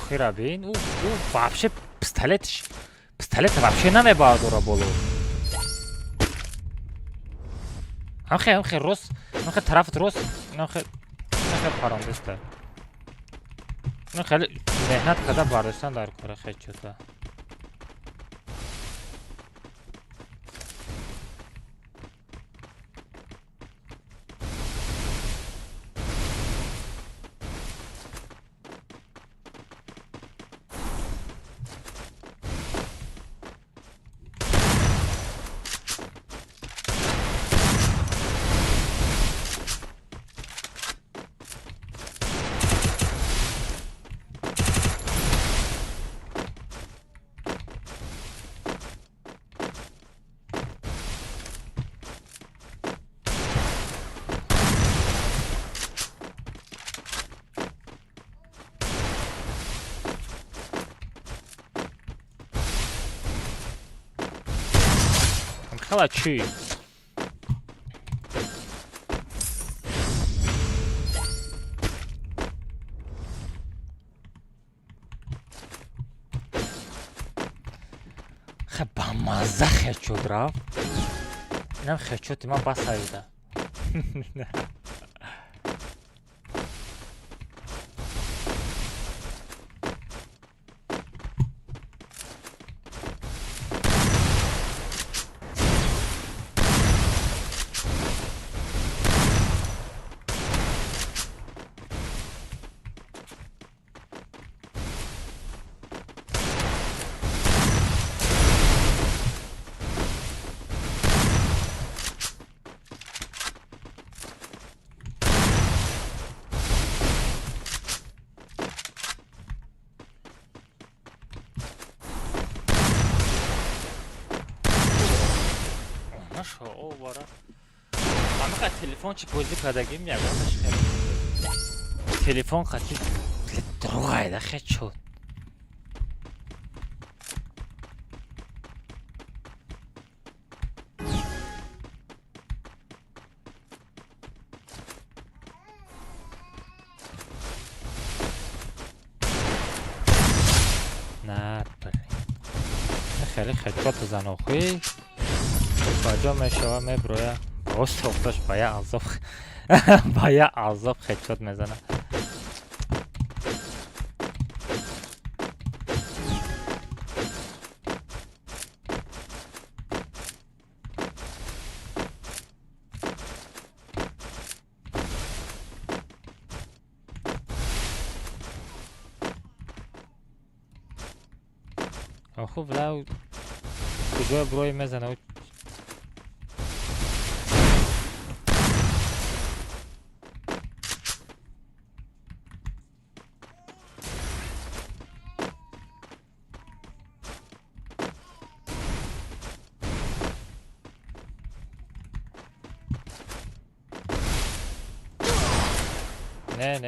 охира бин. У вообще пистолет вообще намебардора боло. Амхе рост. Амхе тарафт рост. Амхе парандеста. خیلی مهنت کرده برداشتن در کار خیلی شده. خلا چی؟ خب با مزه خیلی شد رفت. اینم خیلی شد من بس هایده. او بارا همه تلفن چی بازی کردگی میگم خیلی تلفن خیلی دروغه خیلی شد نه خیلی شد بزن آخوی کجا میشوه میبرویه راست افتاش با یه عذاب خیلی میزنه خوب لاو کجا بروی میزنه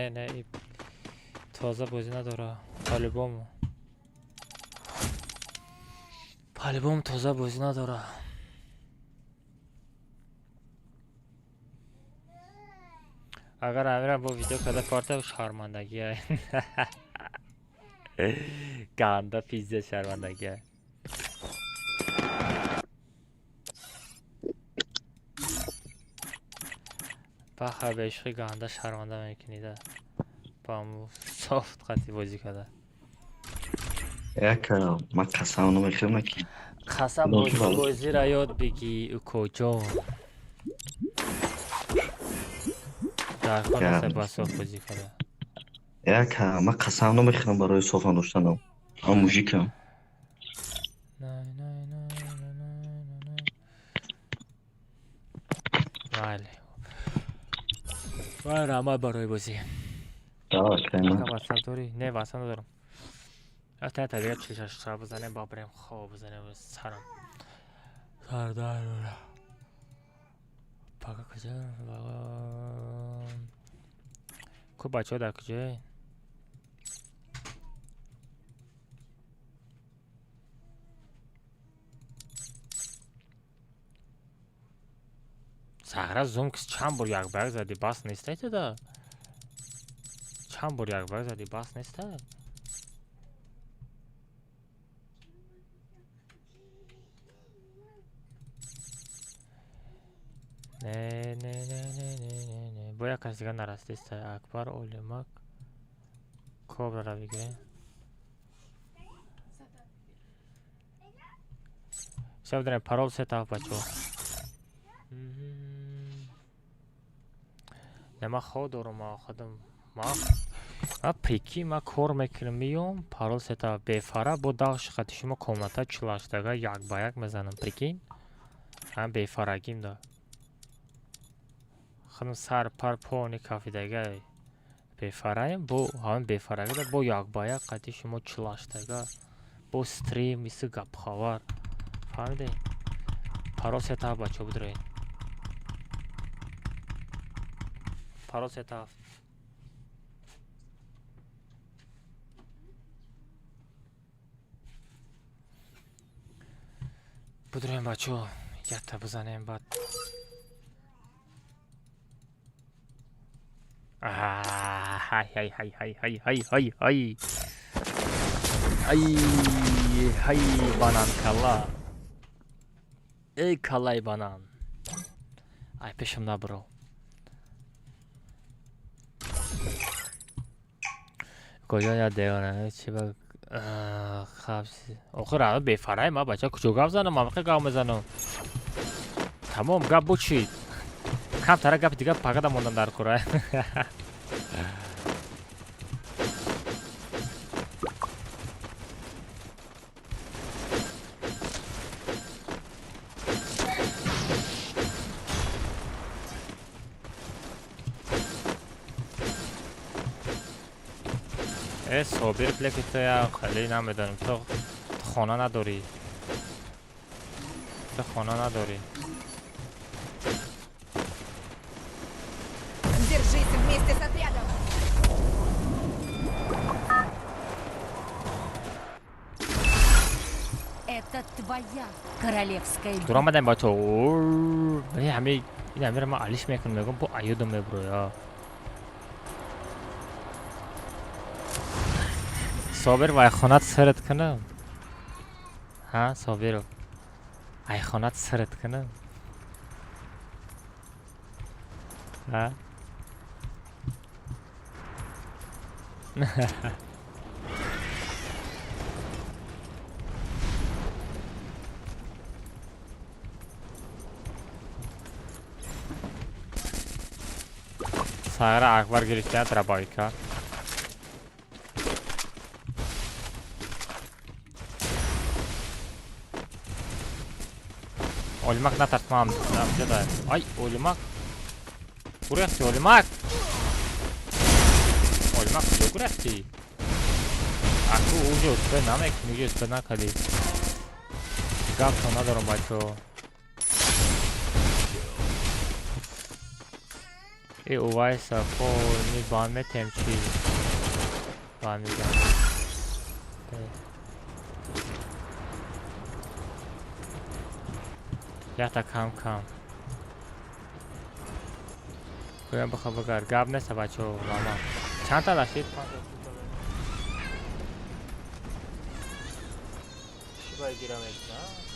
نه تازه بازی نداره پالیبوم تازه بازی نداره اگر امیرم با ویدیو کده کارت شرمندگی های گنده پیزه شرمندگی های بخواه به عشقی گنده شرمنده میکنیده با همون صافت قطعی بازی کده یک من قسم نمیخوام که قسم بازی را یاد بگی او کجا در خانه با صاف بازی کده یک من قسم نمیخوام برای صاف انداشتنم اما موژیکم بله رامه برای بازی واسه داری؟ نه واسه ندارم حتی طبیعت چشش شب بزنه با بریم خواب بزنه و سرم سردار پاکا کجا کو بچه ها در کجا سهره زوم کس چند بار یک برگ زدی باس نیسته تو دا چند بار یک برگ زدی باس نیسته نه با یک کسی دیگه نرسید اکبر اولیمک کابر را بگیریم شب داریم پرول ستا بچه نه ما خود دارم ما خودم ما پیکی ما کار میکنم میام پرول ستا بفره با داغش خطی شما کامنتا چلاشتگاه یک با یک میزنم پریکین هم بفرگیم دا خودم سر پر پانی کافی دیگه بفرایم با هم بفرگه دا با یک با یک خطی شما چلاشتگاه با ستریم مثل گپ خوار فهمیده پرول ستا بچه بدرین پرول ستا بدرین بچه یک تا بزنیم بعد های های های های های های های های های بانان کلا ای کلای بانان ای پیشم نبرو کجا یاد دیگانه چی با خبسی آخه راه بفرای ما بچه کجا گاو زنم ما وقتی گاو میزنم تمام گاو بچید کم تره گاو دیگه پاکتا موندم در کره صابر پلکی تو یا خیلی نمیدونم تو خانه نداری تو خانه نداری Держись вместе с отрядом. Это твоя королевская دور آمدن با تو این همه رو من علیش میکنم میگم با ایودم میبرو یا صابر و ایخانت سرت کنم ها صابر ایخانت سرت کنم ها سایر اکبر گرفته در بایکا Ölmek ne tartmam amca da. Ay ölmek. Buraya gitti ölmek. Ölmek yok buraya gitti. Aku ucu üstte namek ucu üstte ne kali. Gap sonra durum bacho. Uvay sa ko ni ban me temsil. Ban me gan. یا تا کم کویم بخواه بگر گاب نیست بچه ها ماما چند تا داشتید؟ چی باید گیرم ایک نه؟